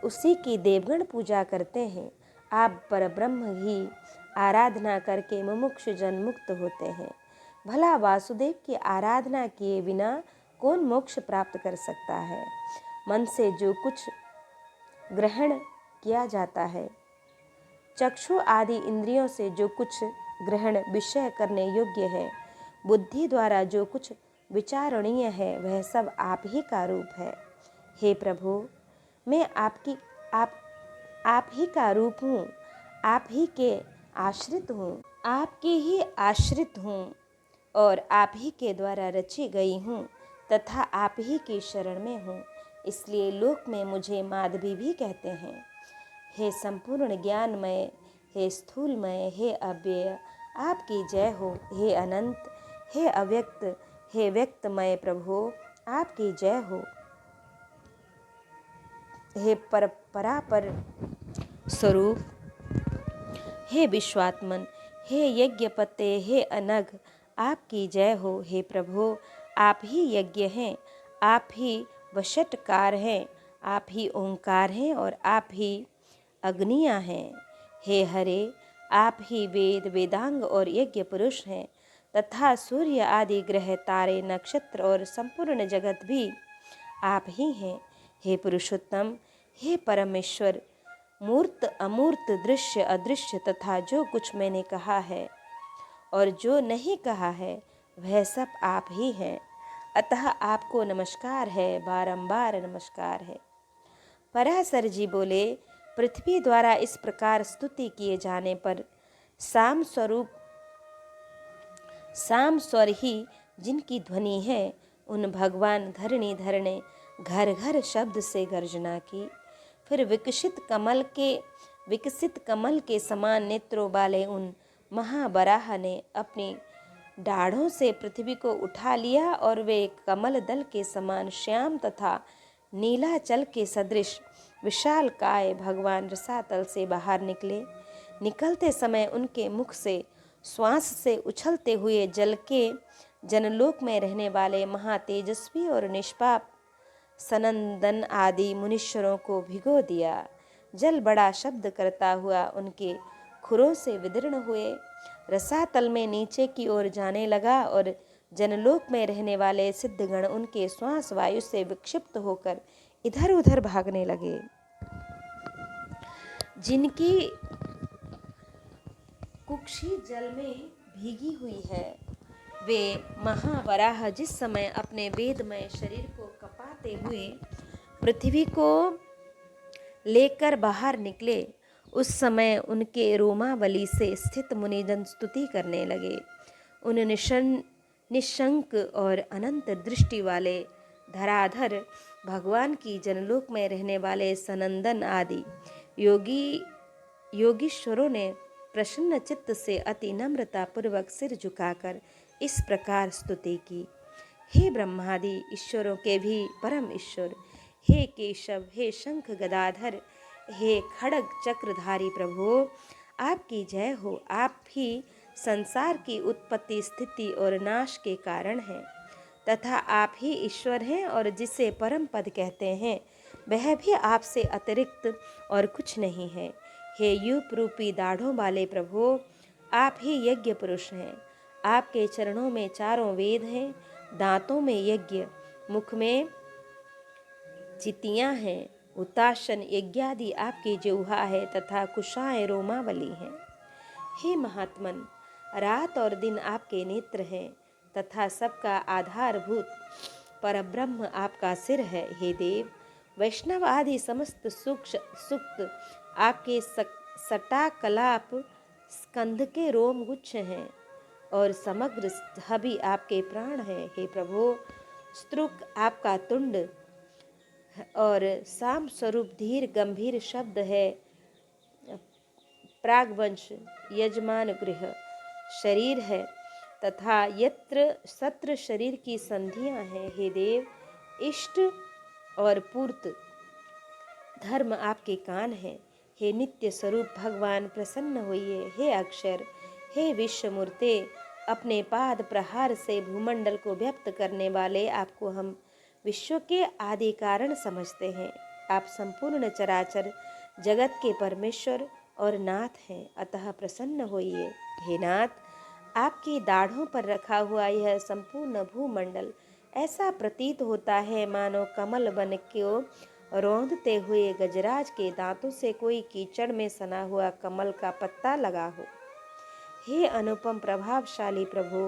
उसी की देवगण पूजा करते हैं। आप परब्रह्म ही आराधना करके मुमुक्षु जन मुक्त होते हैं। भला वासुदेव की आराधना किए बिना कौन मोक्ष प्राप्त कर सकता है? मन से जो कुछ ग्रहण किया जाता है, चक्षु आदि इंद्रियों से जो कुछ ग्रहण विषय करने योग्य है, बुद्धि द्वारा जो कुछ विचारणीय है, वह सब आप ही का रूप है। हे प्रभु, मैं आप ही का रूप हूँ, आप ही के आश्रित हूँ, आपके ही आश्रित हूँ और आप ही के द्वारा रची गई हूँ तथा आप ही की शरण में हूँ। इसलिए लोक में मुझे माधवी भी कहते हैं। हे संपूर्ण ज्ञानमय, हे स्थूलमय, हे अव्यय, आपकी जय हो। हे अनंत, हे अव्यक्त, हे व्यक्तमय प्रभु, आपकी जय हो। हे परापर स्वरूप, हे विश्वात्मन, हे यज्ञपते, हे अनघ, आपकी जय हो। हे प्रभु, आप ही यज्ञ हैं, आप ही वषटकार हैं, आप ही ओंकार हैं और आप ही अग्नियाँ हैं। हे हरे, आप ही वेद, वेदांग और यज्ञ पुरुष हैं तथा सूर्य आदि ग्रह, तारे, नक्षत्र और संपूर्ण जगत भी आप ही हैं। हे पुरुषोत्तम, हे परमेश्वर, मूर्त अमूर्त, दृश्य अदृश्य तथा जो कुछ मैंने कहा है और जो नहीं कहा है वह सब आप ही हैं। अतः आपको नमस्कार है, बारंबार नमस्कार है। पराशर जी बोले, पृथ्वी द्वारा इस प्रकार स्तुति किए जाने पर साम स्वर ही जिनकी ध्वनि है, उन भगवान धरणीधर ने घर घर शब्द से गर्जना की। फिर विकसित कमल के समान नेत्रों वाले उन महाबराह ने अपनी डाढ़ों से पृथ्वी को उठा लिया और वे कमल दल के समान श्याम तथा नीलाचल के सदृश विशाल काय भगवान रसातल से बाहर निकले। निकलते समय उनके मुख से श्वास से उछलते हुए जल के जनलोक में रहने वाले महातेजस्वी और निष्पाप सनंदन आदि मुनीश्वरों को भिगो दिया। जल बड़ा शब्द करता हुआ उनके खुरों से विदीर्ण हुए रसातल में नीचे की ओर जाने लगा और जनलोक में रहने वाले सिद्धगण उनके श्वास वायु से विक्षिप्त होकर इधर उधर भागने लगे। जिनकी कुक्षी जल में भीगी हुई है, वे महावराह जिस समय अपने वेदमय शरीर को कपाते हुए पृथ्वी को लेकर बाहर निकले, उस समय उनके रोमावली से स्थित मुनिजन स्तुति करने लगे। उन निशंक और अनंत दृष्टि वाले धराधर भगवान की जनलोक में रहने वाले सनंदन आदि योगीश्वरों ने प्रसन्न चित्त से अति नम्रता पूर्वक सिर झुकाकर इस प्रकार स्तुति की। हे ब्रह्मादि ईश्वरों के भी परम ईश्वर, हे केशव, हे शंख गदाधर, हे खड़ग चक्रधारी प्रभु, आपकी जय हो। आप ही संसार की उत्पत्ति, स्थिति और नाश के कारण हैं तथा आप ही ईश्वर हैं और जिसे परम पद कहते हैं वह भी आपसे अतिरिक्त और कुछ नहीं है। हे यूप रूपी दाढ़ों वाले प्रभु, आप ही यज्ञ पुरुष हैं। आपके चरणों में चारों वेद हैं, दांतों में यज्ञ, मुख में चितियाँ हैं, उताशन यज्ञादि आपकी जिह्वा है तथा कुशाएं रोमावली हैं। हे महात्मन, रात और दिन आपके नेत्र हैं तथा सबका आधारभूत परब्रह्म आपका सिर है। हे देव, वैष्णव आदि समस्त सुक्त आपके सटाकलाप स्कंध के रोम गुच्छ हैं और समग्र हबी आपके प्राण हैं। हे प्रभु, स्त्रुक आपका तुंड और साम स्वरूप धीर गंभीर शब्द है। प्रागवंश यजमान गृह शरीर है तथा यत्र सत्र शरीर की संधियां हैं। हे देव, इष्ट और पूर्त धर्म आपके कान हैं। हे नित्य स्वरूप भगवान, प्रसन्न होइए। हे अक्षर, हे विश्वमूर्ते, अपने पाद प्रहार से भूमंडल को व्यक्त करने वाले आपको हम विश्व के आदि कारण समझते हैं। आप संपूर्ण चराचर जगत के परमेश्वर और नाथ हैं, अतः प्रसन्न होइए। हे नाथ, आपकी दाढ़ों पर रखा हुआ यह संपूर्ण भूमंडल ऐसा प्रतीत होता है मानो कमल बन को रौंदते हुए गजराज के दांतों से कोई कीचड़ में सना हुआ कमल का पत्ता लगा हो। हे अनुपम प्रभावशाली प्रभु,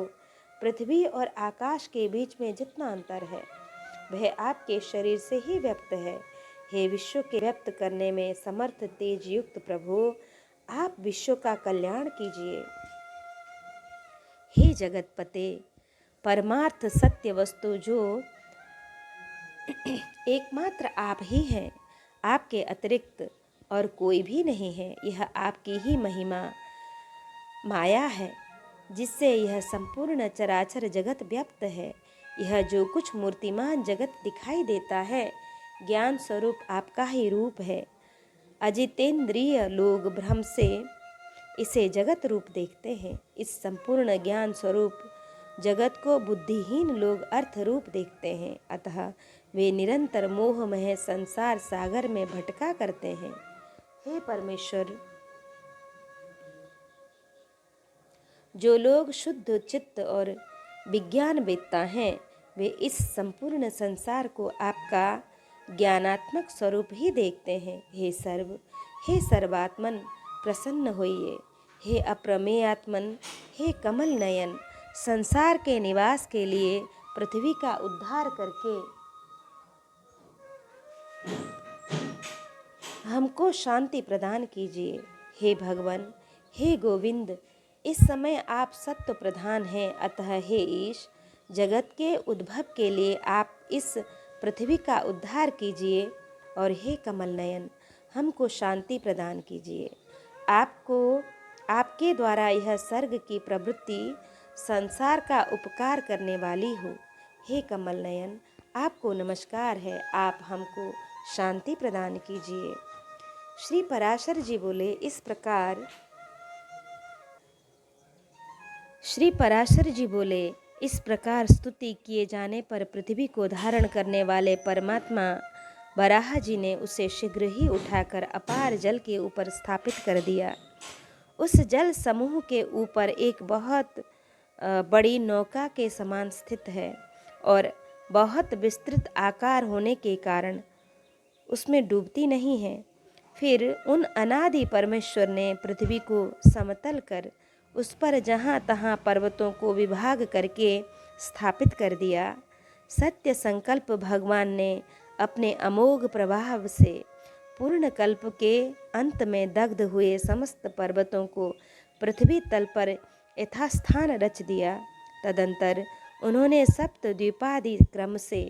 पृथ्वी और आकाश के बीच में जितना अंतर है वह आपके शरीर से ही व्यक्त है। हे विश्व के व्यक्त करने में समर्थ तेज युक्त प्रभु, आप विश्व का कल्याण कीजिए। हे जगतपते, परमार्थ सत्य वस्तु जो एकमात्र आप ही हैं, आपके अतिरिक्त और कोई भी नहीं है। यह आपकी ही महिमा माया है जिससे यह संपूर्ण चराचर जगत व्याप्त है। यह जो कुछ मूर्तिमान जगत दिखाई देता है, ज्ञान स्वरूप आपका ही रूप है। अजितेंद्रिय लोग भ्रम से इसे जगत रूप देखते हैं। इस संपूर्ण ज्ञान स्वरूप जगत को बुद्धिहीन लोग अर्थ रूप देखते हैं, अतः वे निरंतर मोहमय संसार सागर में भटका करते हैं। हे परमेश्वर, जो लोग शुद्ध चित्त और विज्ञान वेत्ता हैं, वे इस संपूर्ण संसार को आपका ज्ञानात्मक स्वरूप ही देखते हैं। हे सर्वात्मन, प्रसन्न होइए। हे अप्रमेयात्मन, हे कमल नयन, संसार के निवास के लिए पृथ्वी का उद्धार करके हमको शांति प्रदान कीजिए। हे भगवान, हे गोविंद, इस समय आप सत्व प्रधान हैं, अतः हे ईश, जगत के उद्भव के लिए आप इस पृथ्वी का उद्धार कीजिए। और हे कमल नयन, हमको शांति प्रदान कीजिए। आपके द्वारा यह सर्ग की प्रवृत्ति संसार का उपकार करने वाली हो। हे कमल नयन, आपको नमस्कार है, आप हमको शांति प्रदान कीजिए। श्री पराशर जी बोले, इस प्रकार स्तुति किए जाने पर पृथ्वी को धारण करने वाले परमात्मा वराह जी ने उसे शीघ्र ही उठाकर अपार जल के ऊपर स्थापित कर दिया। उस जल समूह के ऊपर एक बहुत बड़ी नौका के समान स्थित है और बहुत विस्तृत आकार होने के कारण उसमें डूबती नहीं है। फिर उन अनादि परमेश्वर ने पृथ्वी को समतल कर उस पर जहाँ तहाँ पर्वतों को विभाग करके स्थापित कर दिया। सत्य संकल्प भगवान ने अपने अमोघ प्रभाव से पूर्ण कल्प के अंत में दग्ध हुए समस्त पर्वतों को पृथ्वी तल पर यथास्थान रच दिया। तदंतर उन्होंने सप्त द्वीपादि क्रम से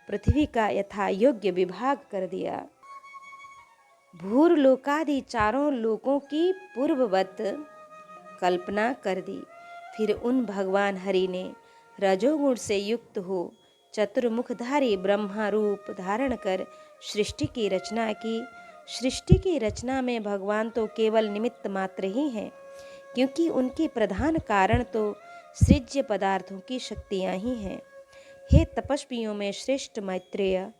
पृथ्वी का यथा योग्य विभाग कर दिया। भूरलोकादि चारों लोकों की पूर्ववत कल्पना कर दी। फिर उन भगवान हरि ने रजोगुण से युक्त हो चतुर्मुखधारी ब्रह्मा रूप धारण कर सृष्टि की रचना की। सृष्टि की रचना में भगवान तो केवल निमित्त मात्र ही हैं, क्योंकि उनके प्रधान कारण तो सृज्य पदार्थों की शक्तियाँ ही हैं। हे तपस्वियों में श्रेष्ठ मैत्रेय,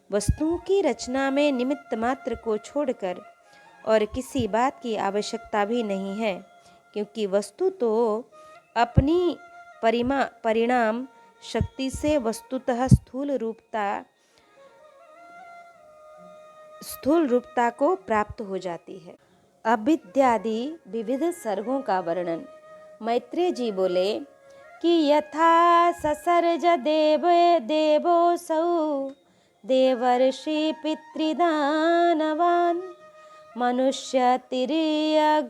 वस्तुओं की रचना में निमित्त मात्र को छोड़कर और किसी बात की आवश्यकता भी नहीं है, क्योंकि वस्तु तो अपनी परिणाम शक्ति से वस्तुतः स्थूल रूपता को प्राप्त हो जाती है। अविद्यादि विविध सर्गों का वर्णन। मैत्रेय जी बोले कि यथा ससर्ज देवोऽसौ देवर्षि पितृदानवान् मनुष्य तिर्यग्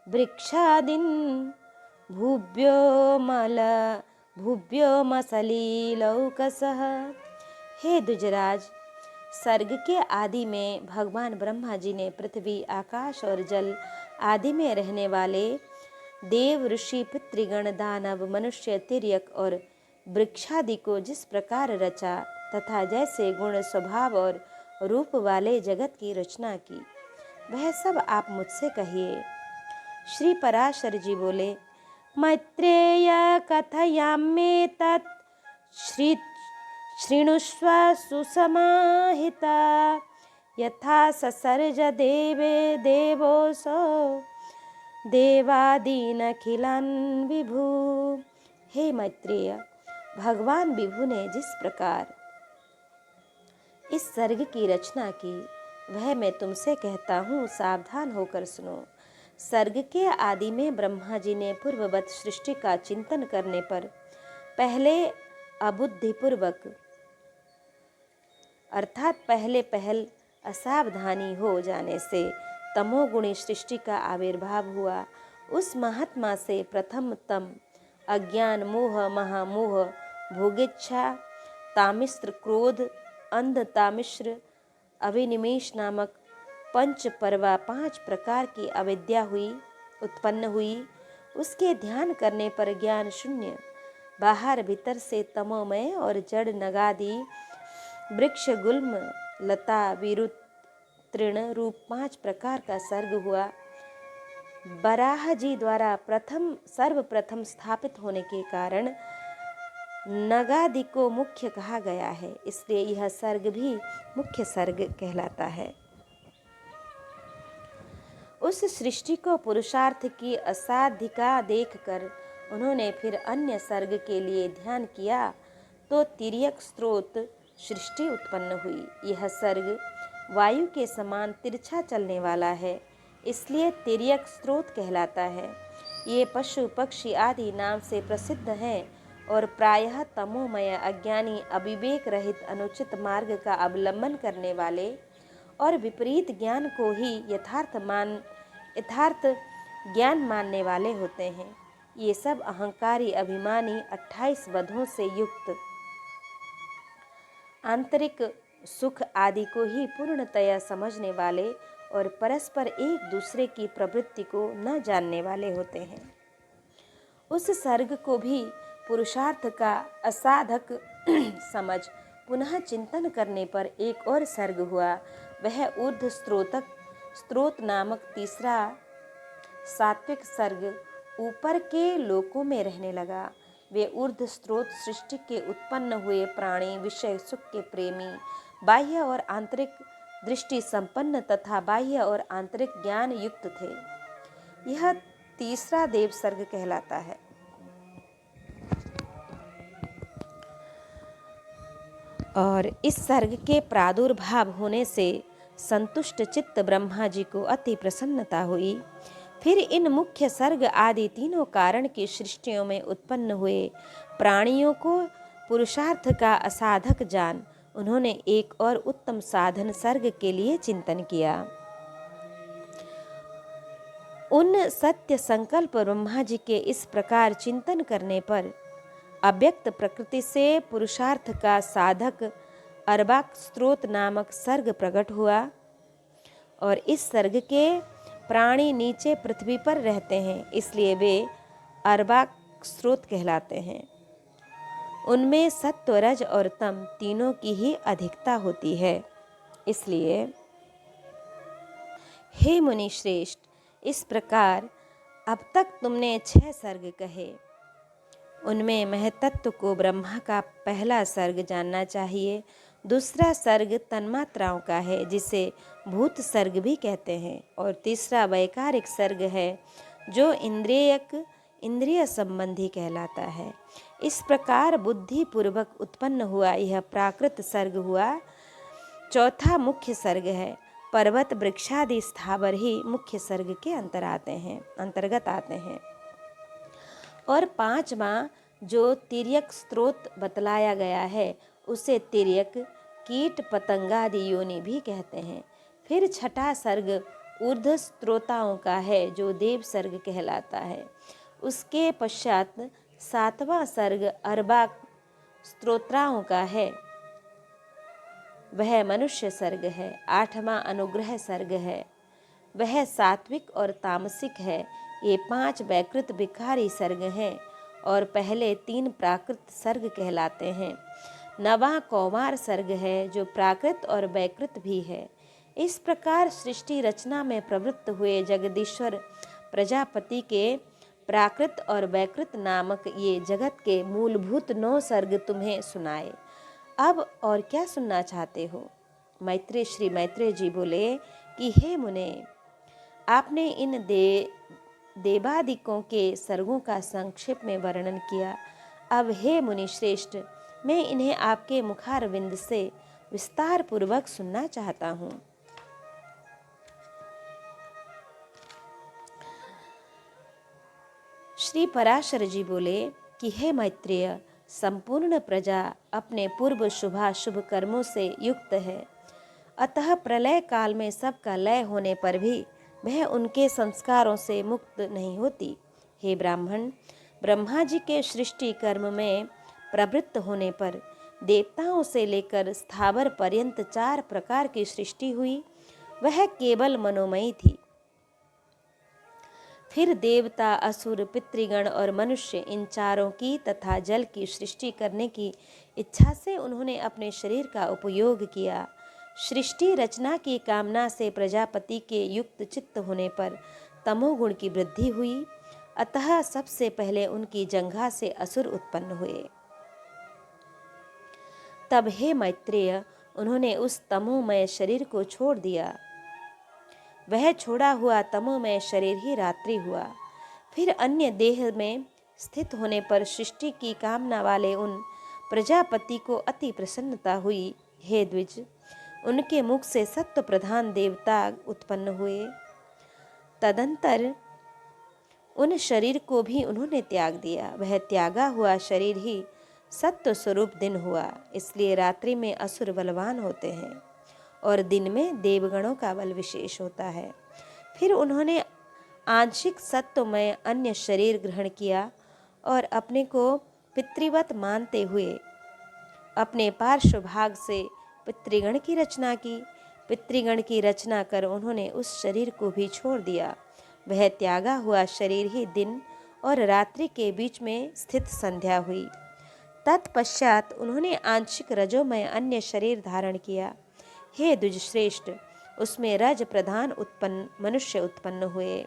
वृक्षादीन् भुव्योमसलीलौकसः। हे द्विजराज, सर्ग के आदि में भगवान ब्रह्मा जी ने पृथ्वी, आकाश और जल आदि में रहने वाले देव, ऋषि, पितृगण, दानव, मनुष्य, तिर्यक और वृक्षादि को जिस प्रकार रचा तथा जैसे गुण, स्वभाव और रूप वाले जगत की रचना की, वह सब आप मुझसे कहिए। श्री पराशर जी बोले, मैत्रेय कथयाम्येतत् शृणुष्व सुसमाहिता यथा ससर्ज देवे देवोऽसौ देवादीनखिलान् विभु। हे मैत्रेय, भगवान विभु ने जिस प्रकार इस सर्ग की रचना की वह मैं तुमसे कहता हूँ, सावधान होकर सुनो। सर्ग के आदि में ब्रह्मा जी ने पूर्ववत सृष्टि का चिंतन करने पर पहले अबुद्धिपूर्वक अर्थात पहल असावधानी हो जाने से तमोगुणी सृष्टि का आविर्भाव हुआ। उस महात्मा से प्रथमतम अज्ञान, मोह, महामोह, भोगेच्छा, तामिश्र, क्रोध, अंध, तामिश्र, अविनिमेष नामक पंच परवा 5 प्रकार की अविद्या उत्पन्न हुई। उसके ध्यान करने पर ज्ञान शून्य, बाहर भीतर से तमोमय और जड़ नगादि वृक्ष, गुल्म, लता, विरुत, तृण रूप 5 प्रकार का सर्ग हुआ। बराह जी द्वारा सर्वप्रथम स्थापित होने के कारण नगादि को मुख्य कहा गया है, इसलिए यह सर्ग भी मुख्य सर्ग कहलाता है। उस सृष्टि को पुरुषार्थ की असाध्यता देखकर उन्होंने फिर अन्य सर्ग के लिए ध्यान किया तो तिर्यक स्रोत सृष्टि उत्पन्न हुई। यह सर्ग वायु के समान तिरछा चलने वाला है, इसलिए तिर्यक स्रोत कहलाता है। ये पशु पक्षी आदि नाम से प्रसिद्ध हैं और प्रायः तमोमय, अज्ञानी, अविवेक रहित अनुचित मार्ग का अवलंबन करने वाले और विपरीत ज्ञान को ही यथार्थ ज्ञान मानने वाले होते हैं। ये सब अहंकारी, अभिमानी, 28 वधों से युक्त, आंतरिक सुख आदि को ही पूर्णतया समझने वाले और परस्पर एक दूसरे की प्रवृत्ति को न जानने वाले होते हैं। उस सर्ग को भी पुरुषार्थ का असाधक समझ पुनः चिंतन करने पर एक और सर्ग हुआ। वह ऊर्ध्व स्रोत नामक तीसरा सात्विक सर्ग ऊपर के लोकों में रहने लगा। वे ऊर्ध्व स्रोत सृष्टि के उत्पन्न हुए प्राणी, विषय सुख के प्रेमी, बाह्य और आंतरिक दृष्टि संपन्न तथा बाह्य और आंतरिक ज्ञान युक्त थे। यह तीसरा देव सर्ग कहलाता है। और इस सर्ग के प्रादुर्भाव होने से संतुष्ट चित्त ब्रह्मा जी को अति प्रसन्नता हुई। फिर इन मुख्य सर्ग आदि तीनों कारण की सृष्टियों में उत्पन्न हुए प्राणियों को पुरुषार्थ का असाधक जान उन्होंने एक और उत्तम साधन सर्ग के लिए चिंतन किया। उन सत्य संकल्प ब्रह्मा जी के इस प्रकार चिंतन करने पर अव्यक्त प्रकृति से पुरुषार्थ का साधक अर्बाक स्रोत नामक सर्ग प्रकट हुआ। और इस सर्ग के प्राणी नीचे पृथ्वी पर रहते हैं, इसलिए वे अर्बाक स्रोत कहलाते हैं। उनमें सत्व, रज और तम तीनों की ही अधिकता होती है। इसलिए हे मुनि श्रेष्ठ, इस प्रकार अब तक तुमने 6 सर्ग कहे। उनमें महतत्व को ब्रह्मा का पहला सर्ग जानना चाहिए। दूसरा सर्ग तन्मात्राओं का है, जिसे भूत सर्ग भी कहते हैं। और तीसरा वैकारिक सर्ग है, जो इंद्रिय संबंधी कहलाता है। इस प्रकार बुद्धि पूर्वक उत्पन्न हुआ यह प्राकृत सर्ग हुआ। चौथा मुख्य सर्ग है। पर्वत, वृक्षादि स्थावर ही मुख्य सर्ग के अंतर्गत आते हैं। और 5वां जो तिर्यक स्रोत बतलाया गया है, उसे तिर्यक, कीट, पतंगादि योनि भी कहते हैं। फिर 6ठा सर्ग ऊर्ध्व स्रोताओं का है, जो देव सर्ग कहलाता है। उसके पश्चात 7वां सर्ग अर्बाक स्त्रोत्राओं का है, वह मनुष्य सर्ग है। 8वां अनुग्रह सर्ग है, वह सात्विक और तामसिक है। ये 5 वैकृत विकारी सर्ग हैं और पहले 3 प्राकृत सर्ग कहलाते हैं। 9वां कौमार सर्ग है, जो प्राकृत और वैकृत भी है। इस प्रकार सृष्टि रचना में प्रवृत्त हुए जगदीश्वर प्रजापति के प्राकृत और वैकृत नामक ये जगत के मूलभूत 9 सर्ग तुम्हें सुनाए। अब और क्या सुनना चाहते हो? श्री मैत्रेय जी बोले कि हे मुने, आपने इन देवादिकों के सर्गों का संक्षेप में वर्णन किया। अब हे मुनि श्रेष्ठ, मैं इन्हें आपके मुखारविंद से विस्तार पूर्वक सुनना चाहता हूँ। श्री पराशर जी बोले कि हे मैत्रेय, संपूर्ण प्रजा अपने पूर्व शुभाशुभ कर्मों से युक्त है, अतः प्रलय काल में सबका लय होने पर भी वह उनके संस्कारों से मुक्त नहीं होती। हे ब्राह्मण, ब्रह्मा जी के सृष्टि कर्म में प्रवृत्त होने पर देवताओं से लेकर स्थावर पर्यंत 4 प्रकार की सृष्टि हुई। वह केवल मनोमयी थी। फिर देवता, असुर, पितृगण और मनुष्य, इन चारों की तथा जल की सृष्टि करने की इच्छा से उन्होंने अपने शरीर का उपयोग किया। सृष्टि रचना की कामना से प्रजापति के युक्त चित्त होने पर तमोगुण की वृद्धि हुई, अतः सबसे पहले उनकी जंघा से असुर उत्पन्न हुए। तब हे मैत्रेय, उन्होंने उस तमोमय शरीर को छोड़ दिया। वह छोड़ा हुआ तमोमय शरीर ही रात्रि हुआ। फिर अन्य देह में स्थित होने पर सृष्टि की कामना वाले उन प्रजापति को अति प्रसन्नता हुई। हे द्विज, उनके मुख से सत्व प्रधान देवता उत्पन्न हुए। तदंतर उन शरीर को भी उन्होंने त्याग दिया। वह त्यागा हुआ शरीर ही सत्व स्वरूप दिन हुआ। इसलिए रात्रि में असुर बलवान होते हैं और दिन में देवगणों का बल विशेष होता है। फिर उन्होंने आंशिक सत्वमय अन्य शरीर ग्रहण किया और अपने को पितृवत मानते हुए अपने पार्श्व भाग से पितृगण की रचना की। पितृगण की रचना कर उन्होंने उस शरीर को भी छोड़ दिया। वह त्यागा हुआ शरीर ही दिन और रात्रि के बीच में स्थित संध्या हुई। तत्पश्चात उन्होंने आंशिक रजोमय अन्य शरीर धारण किया। हे द्विज श्रेष्ठ, उसमें रज प्रधान मनुष्य उत्पन्न हुए।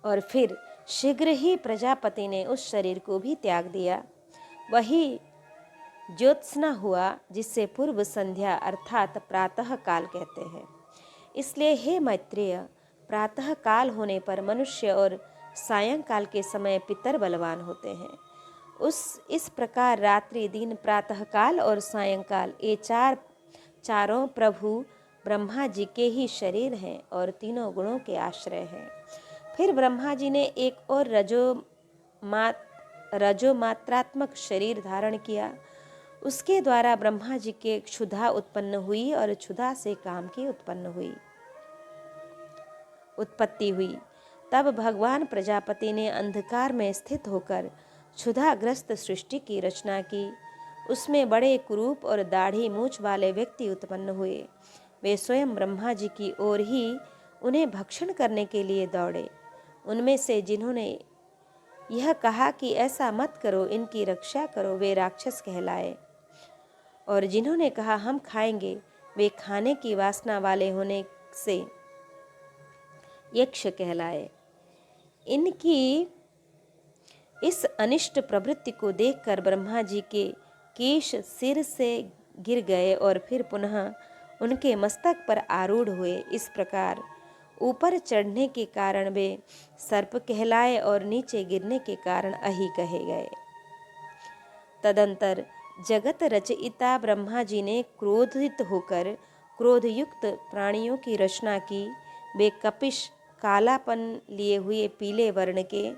और फिर शीघ्र ही प्रजापति ने उस शरीर को भी त्याग दिया। वही ज्योत्सना हुआ, जिससे पूर्व संध्या अर्थात प्रातः काल कहते हैं। इसलिए हे मैत्रेय, प्रातः काल होने पर मनुष्य और सायंकाल के समय पितर बलवान होते हैं। इस प्रकार रात्रि, दिन, प्रातः काल और सायंकाल, ये चारों प्रभु ब्रह्मा जी के ही शरीर हैं और तीनों गुणों के आश्रय हैं। फिर ब्रह्मा जी ने एक और रजोमात्रात्मक शरीर धारण किया। उसके द्वारा ब्रह्मा जी के क्षुधा उत्पन्न हुई और क्षुधा से काम की उत्पत्ति हुई। तब भगवान प्रजापति ने अंधकार में स्थित होकर क्षुधाग्रस्त सृष्टि की रचना की। उसमें बड़े कुरूप और दाढ़ी मूछ वाले व्यक्ति उत्पन्न हुए। वे स्वयं ब्रह्मा जी की ओर ही उन्हें भक्षण करने के लिए दौड़े। उनमें से जिन्होंने यह कहा कि ऐसा मत करो, इनकी रक्षा करो, वे राक्षस कहलाए, और जिन्होंने कहा हम खाएंगे, वे खाने की वासना वाले होने से यक्ष कहलाए। इनकी इस अनिष्ट प्रवृत्ति को देखकर ब्रह्मा जी के केश सिर से गिर गए और फिर पुनः उनके मस्तक पर आरूढ़ हुए। इस प्रकार ऊपर चढ़ने के कारण वे सर्प कहलाए और नीचे गिरने के कारण अहि कहे गए। तदंतर जगत रचयिता ब्रह्मा जी ने क्रोधित होकर क्रोधयुक्त प्राणियों की रचना की। वे कपिश, कालापन लिए हुए पीले वर्ण के,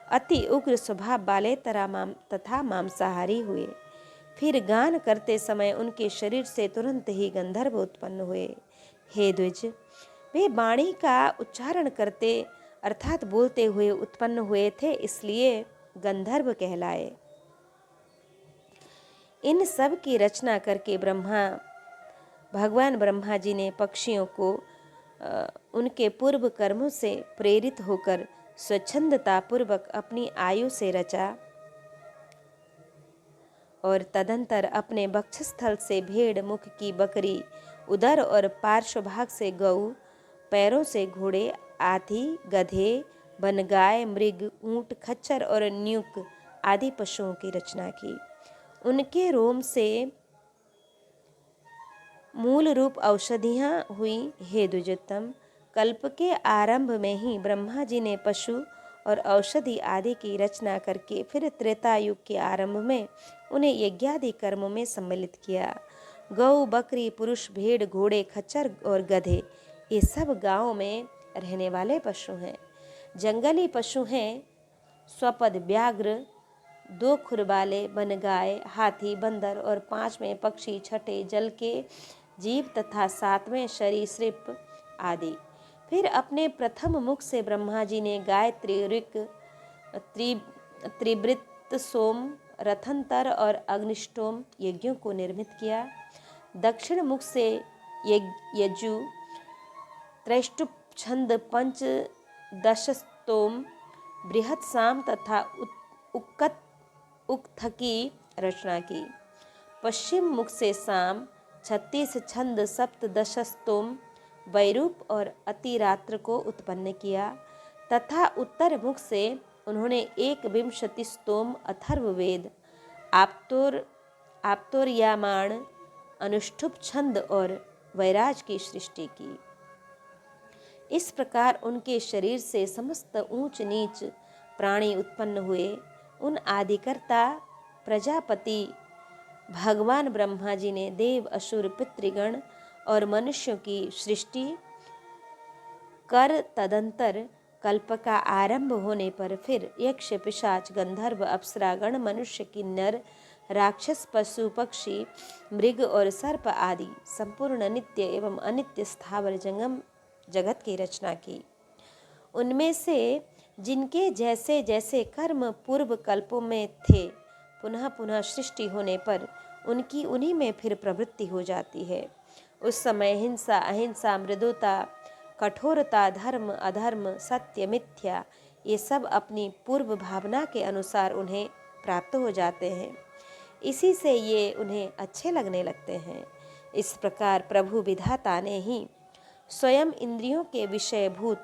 अति उग्र स्वभाव वाले तथा मांसाहारी हुए। फिर गान करते समय उनके शरीर से तुरंत ही गंधर्व उत्पन्न हुए। हे द्विज, वे वाणी का उच्चारण करते अर्थात बोलते हुए उत्पन्न हुए थे, इसलिए गंधर्व कहलाए। इन सब की रचना करके भगवान ब्रह्मा जी ने पक्षियों को उनके पूर्व कर्मों से प्रेरित होकर स्वच्छंदता पूर्वक अपनी आयु से रचा और तदंतर अपने वक्षस्थल से भेड़, मुख की बकरी, उदर और पार्श्व भाग से गऊ, पैरों से घोड़े, हाथी, गधे, बनगाय, मृग, ऊंट, खच्चर और न्यूक आदि पशुओं की रचना की। उनके रोम से मूल रूप औषधियाँ हुई। हे द्विजोत्तम, कल्प के आरंभ में ही ब्रह्मा जी ने पशु और औषधि आदि की रचना करके फिर त्रेता युग के आरंभ में उन्हें यज्ञादि कर्मों में सम्मिलित किया। गौ, बकरी, पुरुष, भेड़, घोड़े, खच्चर और गधे ये सब गांव में रहने वाले पशु हैं। जंगली पशु हैं स्वपद, व्याघ्र, 2 खुर वाले, बनगाय, हाथी, बंदर और 5वें पक्षी, छठे जल के जीव तथा 7वें सरीसृप आदि। फिर अपने प्रथम मुख से ब्रह्मा जी ने गायत्री, ऋक, त्रिवृत्त, सोम, रथंतर और अग्निष्टोम यज्ञों को निर्मित किया। दक्षिण मुख से यजु, त्रैष्टुप, छंद, पंच दशस्तोम, बृहत साम तथा उक्थ की रचना की। पश्चिम मुख से साम, 36 छंद, सप्तदशस्तोम, वैरूप और अतिरात्र को उत्पन्न किया तथा उत्तर मुख से उन्होंने 21 स्तोम, अथर्ववेद, आप्तोर्यामाण, अनुष्ठुप छंद और वैराज की सृष्टि की। इस प्रकार उनके शरीर से समस्त ऊंच नीच प्राणी उत्पन्न हुए। उन आदिकर्ता प्रजापति भगवान ब्रह्मा जी ने देव, असुर, पितृगण और मनुष्यों की सृष्टि कर तदंतर कल्प का आरंभ होने पर फिर यक्ष, पिशाच, गंधर्व, अप्सरागण, मनुष्य, किन्नर, राक्षस, पशु, पक्षी, मृग और सर्प आदि संपूर्ण नित्य एवं अनित्य स्थावर जंगम जगत की रचना की। उनमें से जिनके जैसे जैसे कर्म पूर्व कल्पों में थे, पुनः पुनः सृष्टि होने पर उनकी उन्हीं में फिर प्रवृत्ति हो जाती है। उस समय हिंसा, अहिंसा, मृदुता, कठोरता, धर्म, अधर्म, सत्य, मिथ्या ये सब अपनी पूर्व भावना के अनुसार उन्हें प्राप्त हो जाते हैं। इसी से ये उन्हें अच्छे लगने लगते हैं। इस प्रकार प्रभु विधाता ने ही स्वयं इंद्रियों के विषयभूत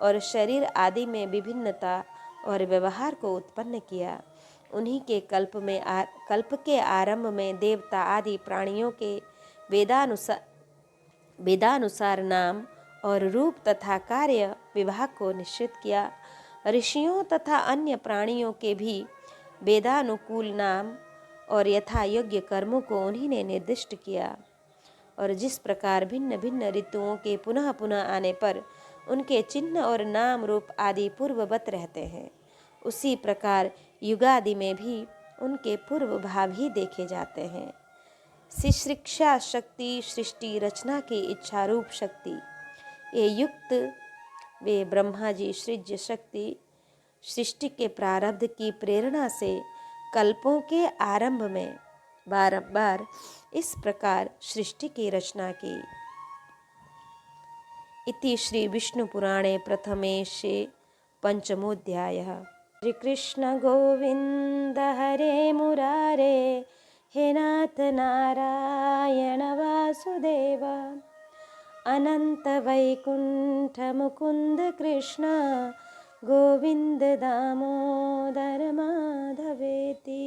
और शरीर आदि में विभिन्नता और व्यवहार को उत्पन्न किया। उन्हीं के कल्प के आरंभ में देवता आदि प्राणियों के वेदानुसार नाम और रूप तथा कार्य विभाग को निश्चित किया। ऋषियों तथा अन्य प्राणियों के भी वेदानुकूल नाम और यथा योग्य कर्मों को उन्हीं ने निर्दिष्ट किया। और जिस प्रकार भिन्न भिन्न ऋतुओं के पुनः पुनः आने पर उनके चिन्ह और नाम रूप आदि पूर्ववत रहते हैं, उसी प्रकार युगादि में भी उनके पूर्व भाव ही देखे जाते हैं। शिश्रिक्षा शक्ति, सृष्टि रचना की इच्छा रूप शक्ति, ये युक्त वे ब्रह्मा जी सृज्य शक्ति सृष्टि के प्रारब्ध की प्रेरणा से कल्पों के आरंभ में बारंबार इस प्रकार सृष्टि की रचना की। इति श्री विष्णु पुराणे प्रथमेशे पंचमोऽध्यायः। श्री कृष्ण गोविंद हरे मुरारे, हे नाथ नारायण वासुदेव, अनंत वैकुंठ मुकुंद कृष्ण, गोविंद दामोदर माधवेति।